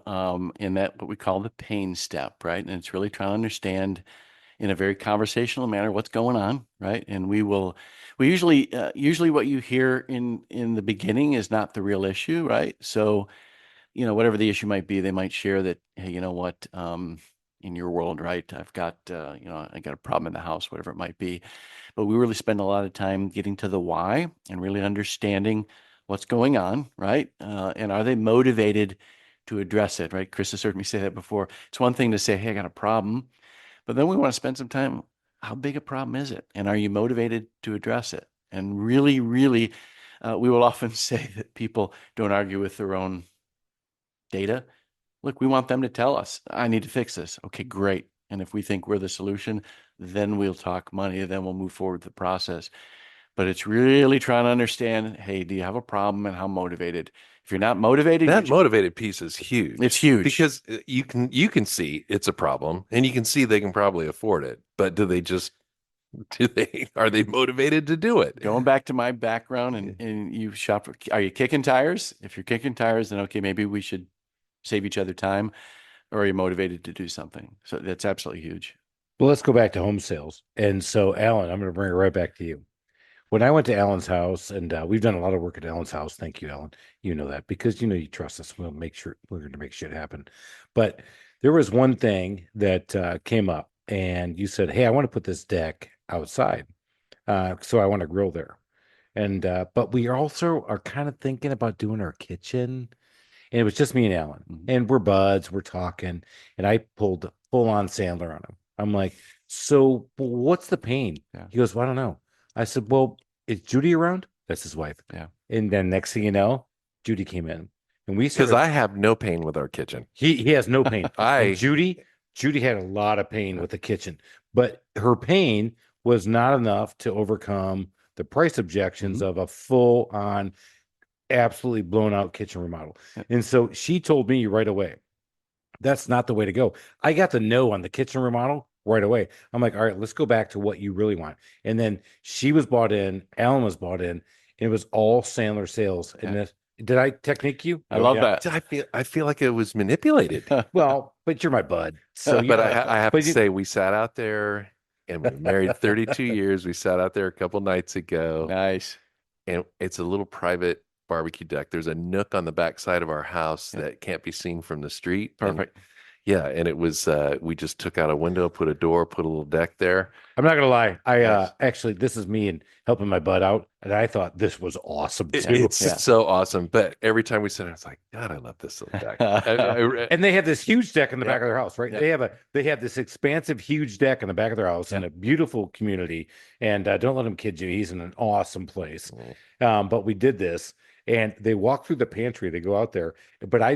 in that what we call the pain step, right? And it's really trying to understand in a very conversational manner what's going on, right? And we usually what you hear in the beginning is not the real issue, right? So, whatever the issue might be, they might share that, hey, you know what, in your world, right? I've got, I got a problem in the house, whatever it might be. But we really spend a lot of time getting to the why and really understanding what's going on, right? And are they motivated to address it, right? Chris has heard me say that before. It's one thing to say, hey, I got a problem, but then we want to spend some time. How big a problem is it? And are you motivated to address it? And really, really, we will often say that people don't argue with their own data. Look, we want them to tell us, I need to fix this. Okay, great. And if we think we're the solution, then we'll talk money, then we'll move forward with the process. But it's really trying to understand, hey, do you have a problem and how motivated? If you're not motivated, That motivated piece is huge. It's huge. because you can see it's a problem and you can see they can probably afford it. But are they motivated to do it? going back to my background and you shop, are you kicking tires? If you're kicking tires, then okay, maybe we should save each other time. Or are you motivated to do something? So that's absolutely huge. Well, let's go back to home sales. And so, Alan, I'm going to bring it right back to you. When I went to Alan's house, and we've done a lot of work at Alan's house. Thank you, Alan. You know that because you trust us. We'll make sure we're going to make shit happen. But there was one thing that came up, and you said, "Hey, I want to put this deck outside, so I want to grill there." And but we also are kind of thinking about doing our kitchen. And it was just me and Alan, and we're buds, we're talking, and I pulled full on Sandler on him. I'm like, so what's the pain? Yeah. He goes, well, I don't know. I said, well, is Judy around? That's his wife. Yeah. And then next thing you know, Judy came in, and we Because started. I have no pain with our kitchen. He has no pain. I- And Judy had a lot of pain with the kitchen, but her pain was not enough to overcome the price objections of a full on, absolutely blown out kitchen remodel. And so she told me right away, that's not the way to go. I got the no on the kitchen remodel right away. I'm like, all right, let's go back to what you really want. And then she was bought in, Alan was bought in, and it was all Sandler sales. And this, did I technique you? I love that. I feel like it was manipulated. Well, but you're my bud. So But I have but to you- say, we sat out there and we were married 32 years. We sat out there a couple nights ago, Nice. and it's a little private barbecue deck. There's a nook on the back side of our house that can't be seen from the street. And Perfect. Yeah, and it was we just took out a window, put a door, put a little deck there. I'm not gonna lie. I Nice. actually, this is me and helping my butt out, and I thought this was awesome too. It's Yeah. so awesome. But every time we sit down, it's like, God, I love this little deck. And they have this huge deck in the Yeah. back of their house, right? Yeah. They have this expansive, huge deck in the back of their house in a beautiful community. And don't let him kid you, he's in an awesome place. But we did this, and they walk through the pantry. They go out there, but I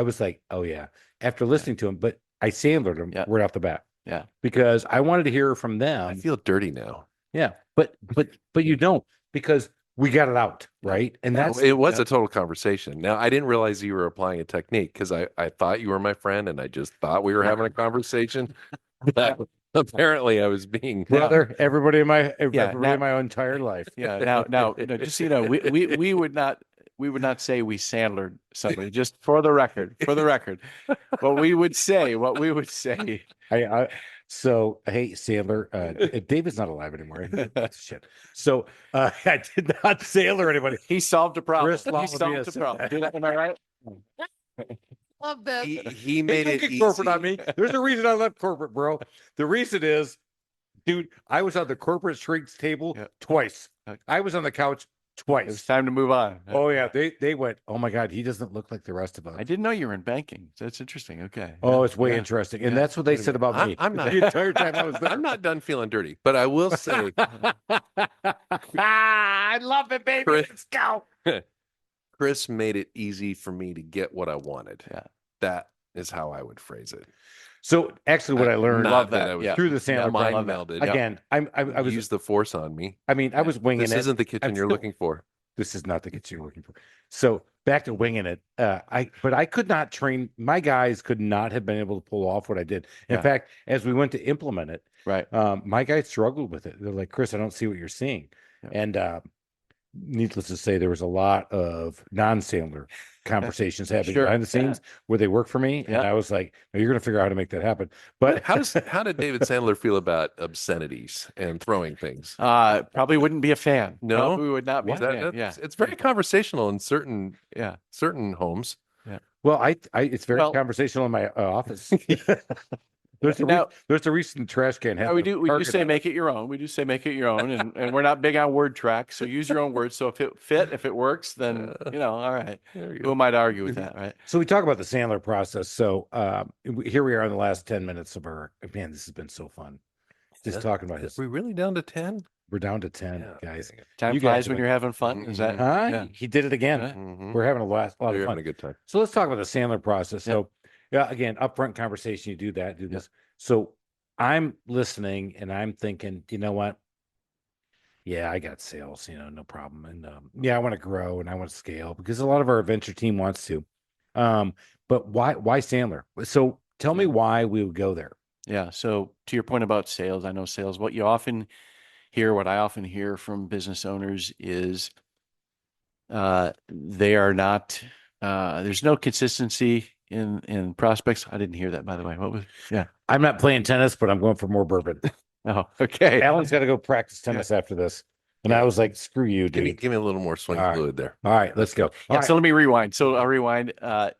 was like, oh yeah. After listening to him, but I Sandlered him Yeah. right off the bat. Yeah. Because I wanted to hear from them. I feel dirty now. Yeah, but you don't, because we got it out, right? And that's It was a total conversation. Now, I didn't realize you were applying a technique because I thought you were my friend and I just thought we were having a conversation. But apparently I was being brother. Everybody in my now- in my entire life. Yeah. Now, just so you know, we would not say we Sandlered somebody, just for the record, what we would say. So hey, Sandler, David's not alive anymore. Shit. So I did not Sandler anybody. He solved a problem. Chris He Lamavia solved a said problem. that. Did I- Am I right? Love that. he made Don't it get easy. corporate on me. There's a reason I left corporate, bro. The reason is, dude, I was on the corporate shrinks table Yeah. twice. Okay. I was on the couch It was twice. time to move on. Oh yeah, they went, oh my God, he doesn't look like the rest of us. I didn't know you were in banking. That's interesting. Okay. Oh, it's way Yeah. interesting. And Yeah. that's what they said about me. I'm not- the entire time I was there. I'm not done feeling dirty, but I will say I love it, baby. Chris- Let's go. Chris made it easy for me to get what I wanted. Yeah. That is how I would phrase it. So actually, what I learned Not Love that that. I was Yeah. through the Sandler mind process- melded. again, I was Use the force on me. I mean, I was winging This it. isn't the kitchen I'm you're still- looking for. This is not the kitchen you're looking for. So back to winging it. But I could not train. My guys could not have been able to pull off what I did. In Yeah. fact, as we went to implement it, Right. my guys struggled with it. They're like, Chris, I don't see what you're seeing. Yeah. And needless to say, there was a lot of non-Sandler conversations happening Sure. behind the scenes where they work for me. Yeah. And I was like, no, you're going to figure out how to make that happen. But How did David Sandler feel about obscenities and throwing things? Probably wouldn't be a fan. No? Probably would not be a That- fan. Yeah. It's very conversational in certain Yeah. homes. well, it's very Well- conversational in my office. There's a Now- there's a recent trash can. Yeah, we do say make it your own. We do say make it your own, and we're not big on word track, so use your own words. So if it works, then all right. There you Who go. am I to argue with that, right? So we talk about the Sandler process. So here we are in the last 10 minutes of our, man, this has been so fun. Just talking about Are this. we really down to 10? We're down to 10, Yeah. guys. Time You guys flies when are- you're having fun. Is that? Huh? Yeah. He did it again. Yeah. Mhm. We're having a lot You're of having fun. a good time. So let's talk about the Sandler process. Yeah. So yeah, again, upfront conversation, you do that, do this. So I'm listening and I'm thinking, you know what? Yeah, I got sales, no problem. And yeah, I want to grow and I want to scale because a lot of our venture team wants to. But why Sandler? So tell me why we would go there. Yeah. So to your point about sales, I know sales, what I often hear from business owners is they are not, there's no consistency in prospects. I didn't hear that, by the way. What was, yeah. I'm not playing tennis, but I'm going for more bourbon. Oh, okay. Alan's got to go practice tennis after this. And I was like, screw you, dude. Give me a little more swing All right. fluid there. All right, let's go. Yeah, All so let me rewind. So I'll rewind. right.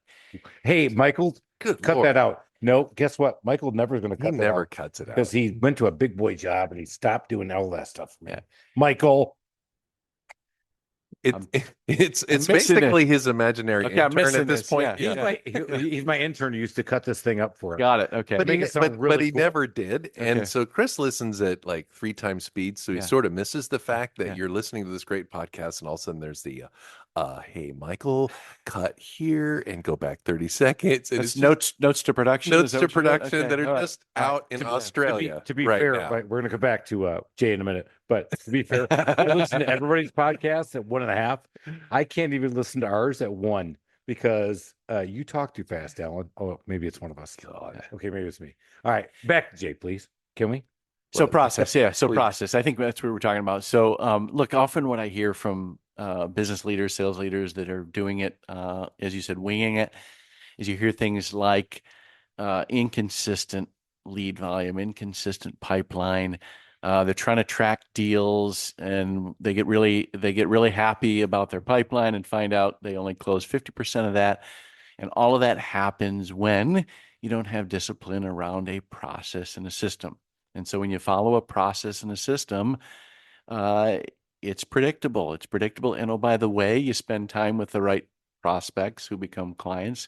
Hey, Michael, Good cut Lord. that out. No, guess what? Michael never is going to He cut that never out cuts it out. because he went to a big boy job and he stopped doing all that stuff. Yeah. Michael, It's missing basically his imaginary Okay, I'm intern missing at this this, point. yeah. he's my intern who used to cut this thing up for him. Got it. Okay. But Make he, it sound but really he cool. never did. And Okay. so Chris listens at like 3 times speed. So he Yeah. sort of misses the fact that Yeah. you're listening to this great podcast. And all of a sudden there's the, hey, Michael, cut here and go back 30 seconds. And That's it's just notes to production. notes Is that to what you got? production Okay, that are all right. just out in Australia. To be right fair, now. right, we're going to come back to Jay in a minute. But to be fair, I listen to everybody's podcast at 1.5. I can't even listen to ours at 1 because you talk too fast, Alan. Oh, maybe it's one of us. God. Okay, maybe it's me. All right, back to Jay, please. Can we? So process, yeah. So Please. process. I think that's what we're talking about. So look, often what I hear from business leaders, sales leaders that are doing it, as you said, winging it, is you hear things like inconsistent lead volume, inconsistent pipeline. They're trying to track deals, and they get really happy about their pipeline and find out they only close 50% of that, and all of that happens when you don't have discipline around a process and a system. And so when you follow a process and a system, uh, it's predictable. It's predictable. And oh, by the way, you spend time with the right prospects who become clients,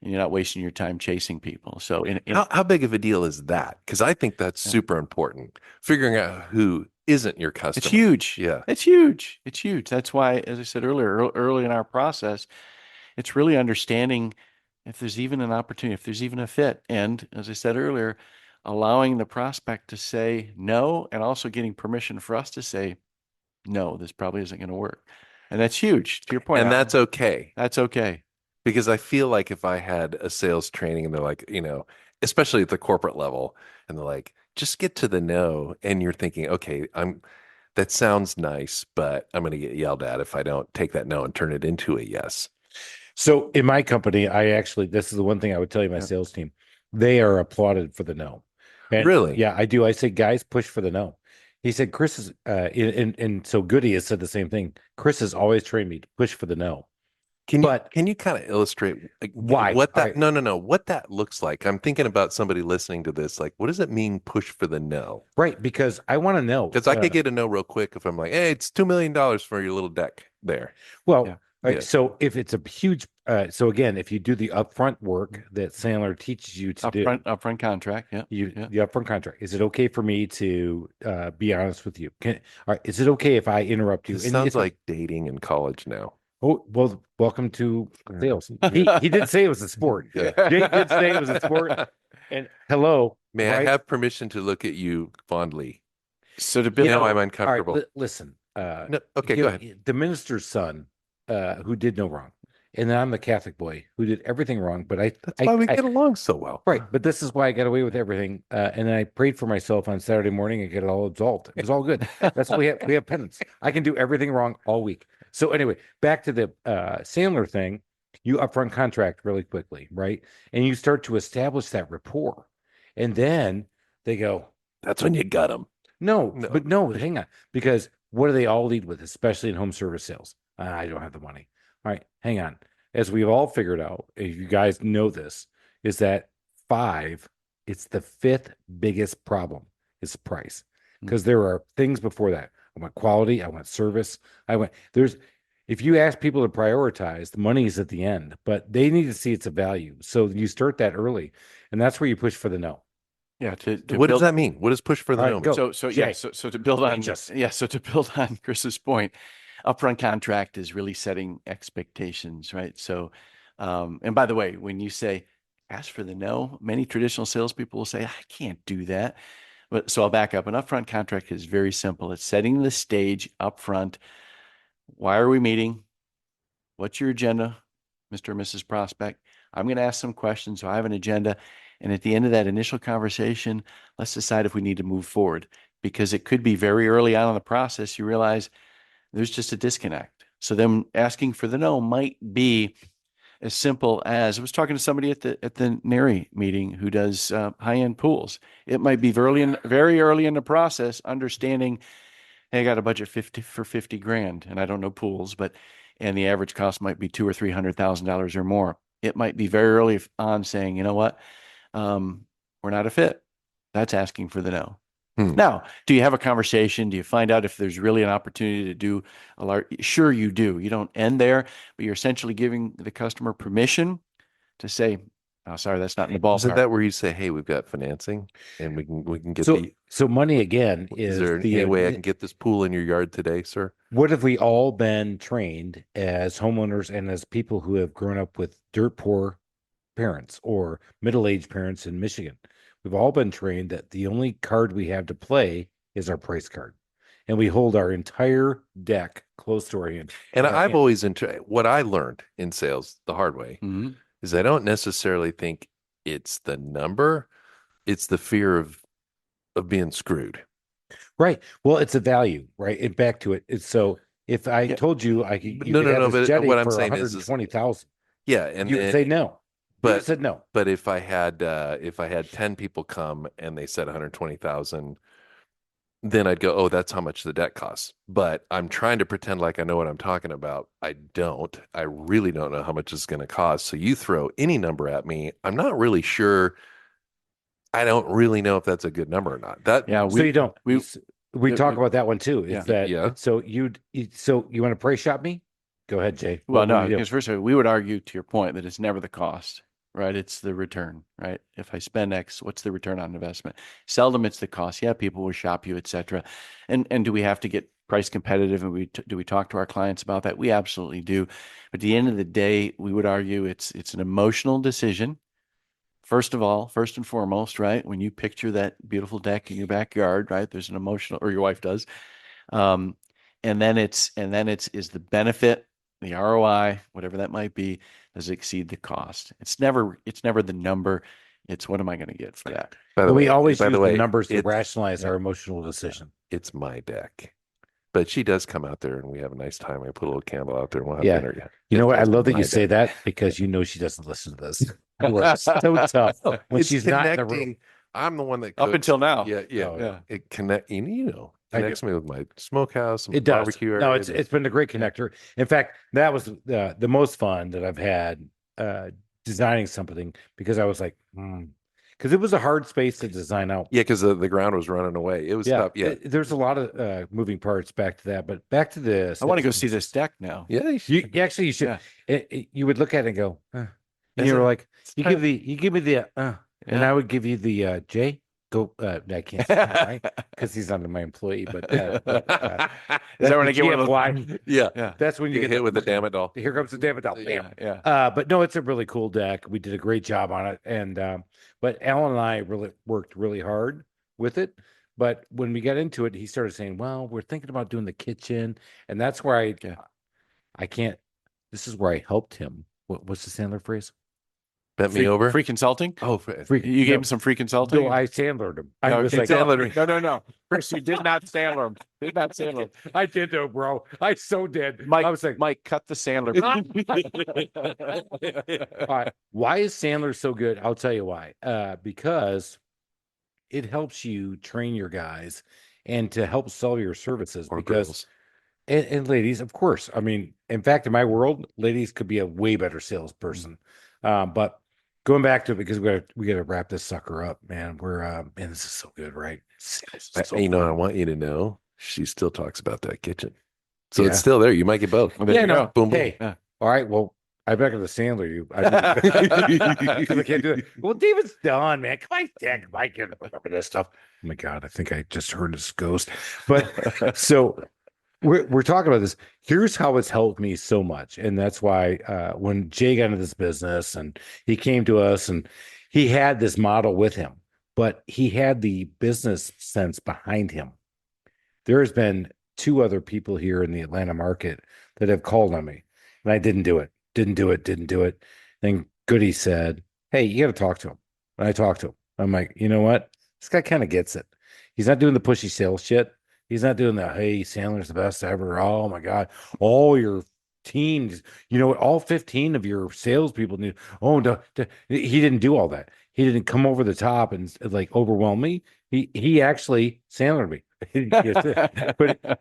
and you're not wasting your time chasing people. So How big of a deal is that? Because I think that's super important. Figuring out who isn't your customer. it's huge. Yeah. It's huge. It's huge. That's why, as I said earlier, early in our process, it's really understanding if there's even an opportunity, if there's even a fit. And as I said earlier, allowing the prospect to say no, and also getting permission for us to say, no, this probably isn't going to work. And that's huge. To your point. And that's okay. That's okay. Because I feel like if I had a sales training and they're like, especially at the corporate level, and they're like, just get to the no. And you're thinking, okay, that sounds nice, but I'm going to get yelled at if I don't take that no and turn it into a yes. So in my company, this is the one thing I would tell you, my sales team, they are applauded for the no. And Really? yeah, I do. I say, guys, push for the no. He said, Chris is, and so Goody has said the same thing. Chris has always trained me to push for the no. Can you kind of illustrate why? What that no what that looks like? I'm thinking about somebody listening to this. Like, what does it mean push for the no? Right, because I want to know. Because I could get a no real quick if I'm like, hey, it's $2 million for your little deck there. Well, Yeah. right, so if it's a huge, so again, if you do the upfront work that Sandler teaches you to do, Upfront contract. Yeah. the upfront contract, is it okay for me to be honest with you? All right, is it okay if I interrupt you? It And sounds like dating in college now. Oh, well, welcome to sales. He did say it was a sport. Yeah. Jake did say it was a sport. And hello. May right? I have permission to look at you fondly? So to build, I'm All right, uncomfortable. listen. No, okay, go ahead. The minister's son, who did no wrong, and then I'm the Catholic boy who did everything wrong. But That's why we get along so well. right. But this is why I got away with everything. And then I prayed for myself on Saturday morning and get it all absolved. It was all good. That's what we have. We have penance. I can do everything wrong all week. So anyway, back to the Sandler thing. You upfront contract really quickly, right? And you start to establish that rapport, and then they go, That's when you got them. no, No. but no, hang on, because what do they all lead with, especially in home service sales? I don't have the money. All right, hang on. As we've all figured out, if you guys know this, is that it's the fifth biggest problem is price, because there are things before that. I want quality, I want service, if you ask people to prioritize, the money is at the end, but they need to see it's a value. So you start that early, and that's where you push for the no. yeah. What does that mean? What does push for the All right, no? go. So Jay. so to build on Just- so to build on Chris's point, upfront contract is really setting expectations, right? So, and by the way, when you say ask for the no, many traditional salespeople will say, I can't do that. But so I'll back up. An upfront contract is very simple. It's setting the stage upfront. Why are we meeting? What's your agenda, Mr. or Mrs. Prospect? I'm going to ask some questions. So I have an agenda. And at the end of that initial conversation, let's decide if we need to move forward, because it could be very early on in the process. You realize there's just a disconnect. So them asking for the no might be as simple as, I was talking to somebody at the NARI meeting who does high-end pools. It might be very early in the process, understanding, hey, I got a budget for 50 grand, and I don't know pools, and the average cost might be $200,000 or $300,000 or more. It might be very early on saying, you know what, we're not a fit. That's asking for the no. Now, do you have a conversation? Do you find out if there's really an opportunity to do a large? Sure, you do. You don't end there, but you're essentially giving the customer permission to say, "Oh, sorry, that's not in the ballpark." Isn't that where you say, "Hey, we've got financing, and we can get so money again is there any way I can get this pool in your yard today, sir?" What have we all been trained as homeowners and as people who have grown up with dirt poor parents or middle-aged parents in Michigan? We've all been trained that the only card we have to play is our price card, and we hold our entire deck close to our hand. And I've always what I learned in sales the hard way is I don't necessarily think it's the number, it's the fear of being screwed. Right. Well, it's a value, right? And back to it. It's so if I told you I could, you could have this Jetty what I'm for saying is 120,000, yeah, and you would say no. You would said no. But if I had 10 people come and they said 120,000, then I'd go, oh, that's how much the deck costs. But I'm trying to pretend like I know what I'm talking about. I don't. I really don't know how much it's going to cost. So you throw any number at me, I'm not really sure. I don't really know if that's a good number or not. Yeah, So you don't. we We the- talk the- about that one too. Is yeah. that Yeah. so so you want to price shop me? Go ahead, Jay. well, What no, would you do? because first of all, we would argue to your point that it's never the cost, right? It's the return, right? If I spend X, what's the return on investment? Seldom it's the cost. Yeah, people will shop you, et cetera. And do we have to get price competitive? And do we talk to our clients about that? We absolutely do. But at the end of the day, we would argue it's an emotional decision. First of all, first and foremost, right? When you picture that beautiful deck in your backyard, right? There's an emotional, or your wife does. Um, and then it's is the benefit, the ROI, whatever that might be, does it exceed the cost? It's never the number. It's what am I going to get for that? By the And we way, always by use the the way, numbers to it's- rationalize yeah. our emotional decision. It's my deck. But she does come out there and we have a nice time. I put a little candle out there and we'll have Yeah. dinner. You know what? I It's love that my you say deck. that because you know she doesn't listen to this. You are so tough when It's she's not in the room. connecting. I'm the one that Up cooks. until now. Yeah, yeah. Oh, yeah. It I connects me with my smokehouse and It does. barbecue area. No, it's been a great connector. In fact, that was the most fun that I've had designing something because I was like, because it was a hard space to design out. Yeah, because the ground was running away. It was tough. Yeah. There's a lot of moving parts back to that, but back to this. I want to go see this deck now. Yeah. You should. Yeah. You would look at it and go, and Is you were it? like, you give me the, and Yeah. I would give you the J. Go. I can't say that, right? Because he's under my employee. But Is that when I get one of those? GFY. Yeah. Yeah. That's when you You get get hit with the damn it doll. Here comes the damn it doll. Bam. Yeah. Yeah. But no, it's a really cool deck. We did a great job on it, and but Alan and I really worked really hard with it. But when we got into it, he started saying, "Well, we're thinking about doing the kitchen," and that's where I can't. This is where I helped him. What's the Sandler phrase? Bent me over. Free consulting. Oh, You gave him some free consulting. No, I Sandlered him. I No, was okay, like, Sandler. No. Chris, you did not Sandler him. Did not Sandler him. I did though, bro. I so did. Mike, I was like, Mike, cut the Sandler. all right, why is Sandler so good? I'll tell you why. Because it helps you train your guys and to help sell your services. Or Because girls. and ladies, of course. I mean, in fact, in my world, ladies could be a way better salesperson. But going back to it, because we gotta wrap this sucker up, man. We're man, this is so good, right? Sales is so I fun. want you to know she still talks about that kitchen. So Yeah. it's still there. You might get both. Well, there Yeah, you no. go. Boom, boom. Hey, Yeah. all right. Well, I'm not going to Sandler you. I can't do it. Well, David's done, man. Come on, Dad. I can't remember this stuff. Oh my God, I think I just heard his ghost. But so we're talking about this. Here's how it's helped me so much, and that's why when Jay got into this business and he came to us and he had this model with him, but he had the business sense behind him. There has been 2 other people here in the Atlanta market that have called on me, and I didn't do it. Then Goody said, "Hey, you got to talk to him." And I talked to him. I'm like, you know what? This guy kind of gets it. He's not doing the pushy sales shit. He's not doing the, hey, Sandler's the best ever. Oh my God. All your teams, all 15 of your salespeople knew. Oh, no, he didn't do all that. He didn't come over the top and like overwhelm me. He actually Sandlered me. But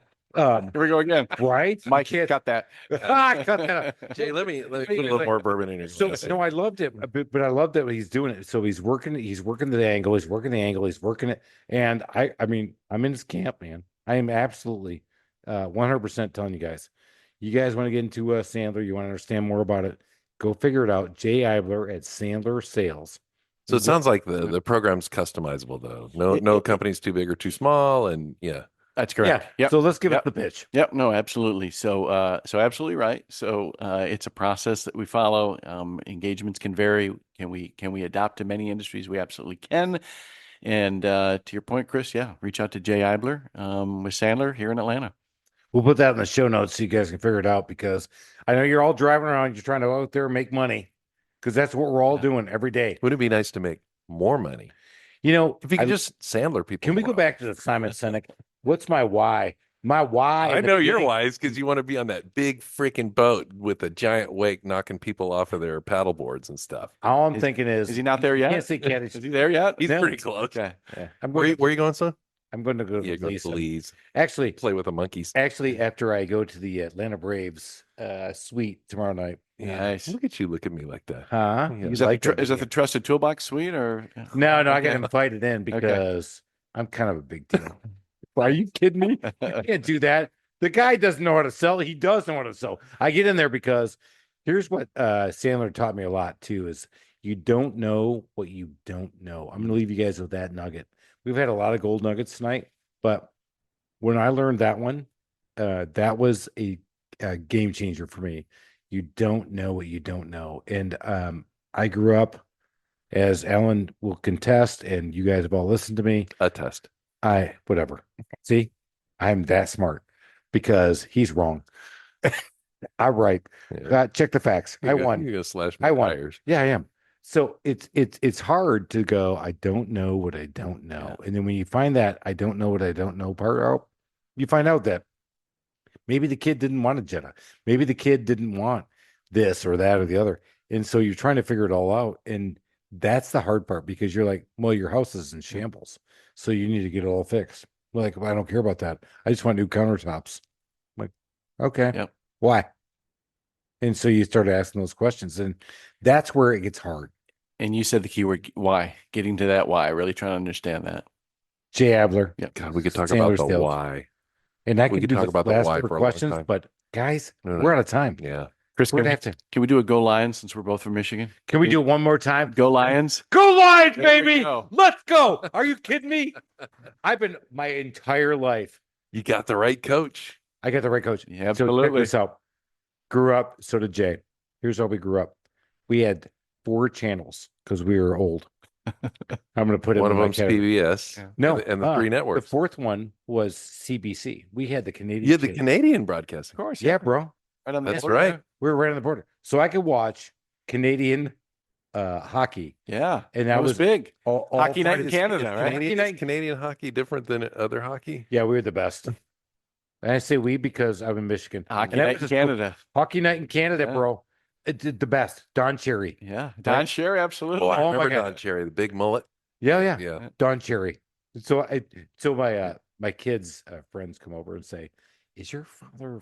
Here we go again. right, Mike, cut that. cut that out. Jay, let me put a little more bourbon in your So glass. no, I loved it, but I love that he's doing it. So he's working the angle, he's working it, and I mean, I'm in his camp, man. I am absolutely 100% telling you guys. You guys want to get into Sandler, you want to understand more about it, go figure it out. Jay Eibler at Sandler Sales. So it sounds like the program's customizable though. No company's too big or too small, and yeah. That's correct. Yeah. Yep. So let's give Yep. it the pitch. Yep. No, absolutely. So absolutely right. So it's a process that we follow. Engagements can vary. Can we adapt to many industries? We absolutely can. And to your point, Chris, yeah, reach out to Jay Eibler with Sandler here in Atlanta. We'll put that in the show notes so you guys can figure it out, because I know you're all driving around, you're trying to go out there and make money, because that's what we're all doing every day. Wouldn't it be nice to make more money If if you could just Sandler people? can we go more? back to the Simon Sinek? What's my why? My why. I in the know you're beginning- wise because you want to be on that big freaking boat with a giant wake, knocking people off of their paddle boards and stuff. All I'm thinking is Is he not there yet? Can't say cat. Is he there yet? He's No. pretty close. Okay. Yeah. I'm Where going. you going, son? I'm going to go to Yeah, go Belize. Belize. Actually, Play with the monkeys. after I go to the Atlanta Braves suite tomorrow night. Nice. Look at you. Look at me like that. Huh? Yeah. You Is that, like is that the game. Trusted Toolbox Suite or? No, I got Okay. invited in because I'm kind of a big deal. Are you kidding me? I can't do that. The guy doesn't know how to sell. He does know how to sell. I get in there because here's what Sandler taught me a lot too is you don't know what you don't know. I'm going to leave you guys with that nugget. We've had a lot of gold nuggets tonight, but when I learned that one, that was a game changer for me. You don't know what you don't know. And I grew up, as Alan will contest, and you guys have all listened to me. A test. Whatever. See, I'm that smart because he's wrong. I'm right. Yeah. Check the facts. I won. You're gonna slash my I won. tires. Yeah, I am. So it's hard to go, I don't know what I don't know. And then when you find that I don't know what I don't know part out, you find out that maybe the kid didn't want a Jetta. Maybe the kid didn't want this or that or the other. And so you're trying to figure it all out. And that's the hard part because you're like, well, your house is in shambles. So you need to get it all fixed. Like, I don't care about that. I just want new countertops. I'm like, okay. Yep. Why? And so you start asking those questions. And that's where it gets hard. And you said the keyword why. Getting to that why. Really trying to understand that. Jay Eibler. Yep. God, we could talk Sandler's about the Tales. why. And I We can could do talk the about the last why four for a long questions, time. but guys, No. we're out of time. Yeah. Chris, We're can, gonna have to. can we do a Go Lions since we're both from Michigan? Can we do it one more time? Go Lions? Go Lions, There we baby! go. Let's go! Are you kidding me? I've been my entire life. You got the right coach. I got the right coach. Yeah, So check absolutely. this out. Grew up. So did Jay. Here's how we grew up. We had 4 channels because we were old. I'm going to put it One in of my them's category. PBS. Yeah. No, and the 3 The networks. 4th one was CBC. We had the Canadian. You had the channel. Canadian broadcasting. Of course. Yeah, bro. Right on the That's border. right. We were right on the border. So I could watch Canadian hockey. Yeah. And that was was big. all Hockey night Friday- in Canada, right? Canadian hockey different than other hockey? Yeah, we were the best. And I say we because I'm in Michigan. Hockey And that night was in just cool. Canada. Hockey night in Canada, Yeah. bro. It did the best. Don Cherry. Yeah. Don Sherry, absolutely. Oh, I Oh my remember God. Don Cherry, the big mullet. Yeah. Yeah. Don Cherry. So my kids' friends come over and say, "Is your father?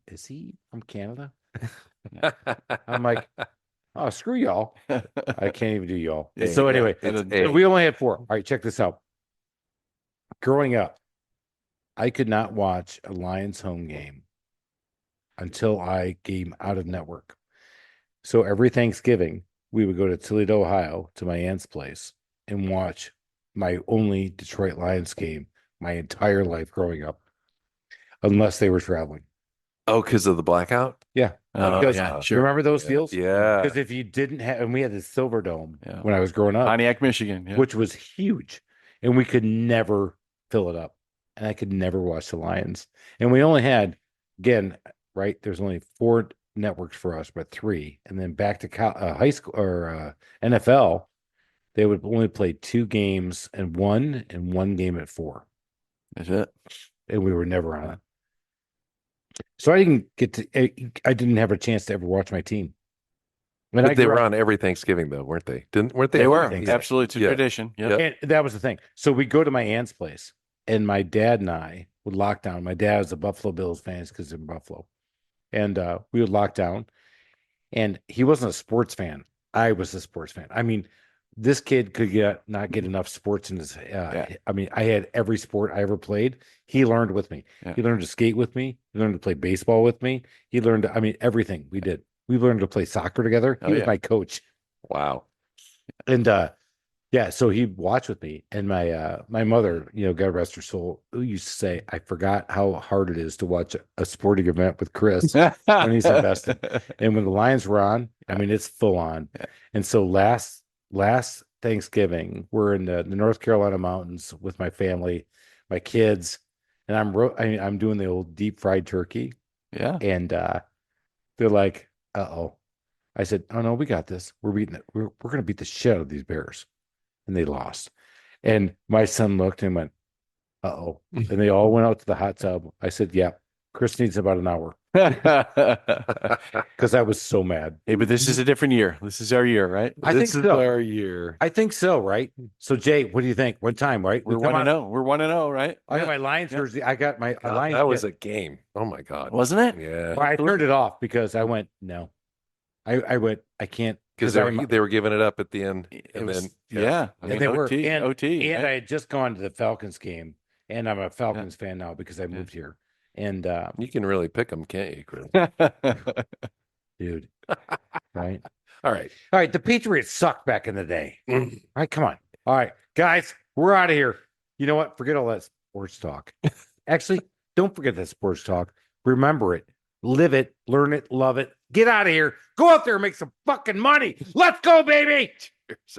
Is he from Canada?" I'm like, "Oh, screw y'all! I can't even do y'all." Yeah, So yeah. anyway, It's so we only had 4. All right, check this out. Growing up, I could not watch a Lions home game until I came out of network. So every Thanksgiving, we would go to Toledo, Ohio, to my aunt's place and watch my only Detroit Lions game my entire life growing up, unless they were traveling. Oh, because of the blackout? Yeah. Oh, Because yeah, you sure. remember those fields? Yeah. Because if you didn't have, and we had the Silver Dome Yeah. when I was growing up, Pontiac, Michigan. Yeah. which was huge, and we could never fill it up. And I could never watch the Lions. And we only had, again, right, there's only 4 networks for us, but 3. And then back to high school or NFL, they would only play 2 games and one game at 4. That's it. And we were never on it. So I didn't I didn't have a chance to ever watch my team. When But they grew were up- on every Thanksgiving, though, weren't they? Weren't they? They every were. Thanksgiving? Absolutely. It's a Yeah. tradition. Yep. Yep. And that was the thing. So we go to my aunt's place, and my dad and I would lock down. My dad was a Buffalo Bills fan because in Buffalo, and we would lock down. And he wasn't a sports fan. I was a sports fan. I mean, this kid could not get enough sports in his. I mean, I had every sport I ever played. He learned with me. Yeah. He learned to skate with me. He learned to play baseball with me. He learned. I mean, everything we did. We learned to play soccer together. He Oh, was yeah. my coach. Wow. And yeah, so he'd watch with me. And my mother, God rest her soul, who used to say, I forgot how hard it is to watch a sporting event with Chris when he's invested. And when the Lions were on, I mean, it's full on. Yeah. And so last Thanksgiving, we're in the North Carolina mountains with my family, my kids, and I'm doing the old deep fried turkey. Yeah. And they're like, uh-oh. I said, oh no, we got this. We're beating it. We're going to beat the shit out of these Bears. And they lost. And my son looked and went, uh-oh. And they all went out to the hot tub. I said, yeah, Chris needs about an hour Hey, because I was so mad. but this is a different year. This is our year, right? I This think is so. our year. I think so, right? So, Jay, what do you think? One time, right? We're We come 1-0. Wewe're 1-0, right? I got my Lions Yeah. jersey. I got my God, Lions. that was a game. Oh my God. Wasn't it? Yeah. Well, I turned it off because I went, no. I went, I can't. Because they were giving it up at the end. It And was, then, yeah. I And mean, they were. OT, And, OT. and right? I had just gone to the Falcons game, and I'm a Falcons fan now because I moved here. And, you can really pick them, can't you, Chris? dude, right? All right. All right. The Patriots sucked back in the day. All right. Come on. All right, guys, we're out of here. You know what? Forget all that sports talk. Actually, don't forget that sports talk. Remember it. Live it. Learn it. Love it. Get out of here. Go out there and make some fucking money. Let's go, baby. Cheers,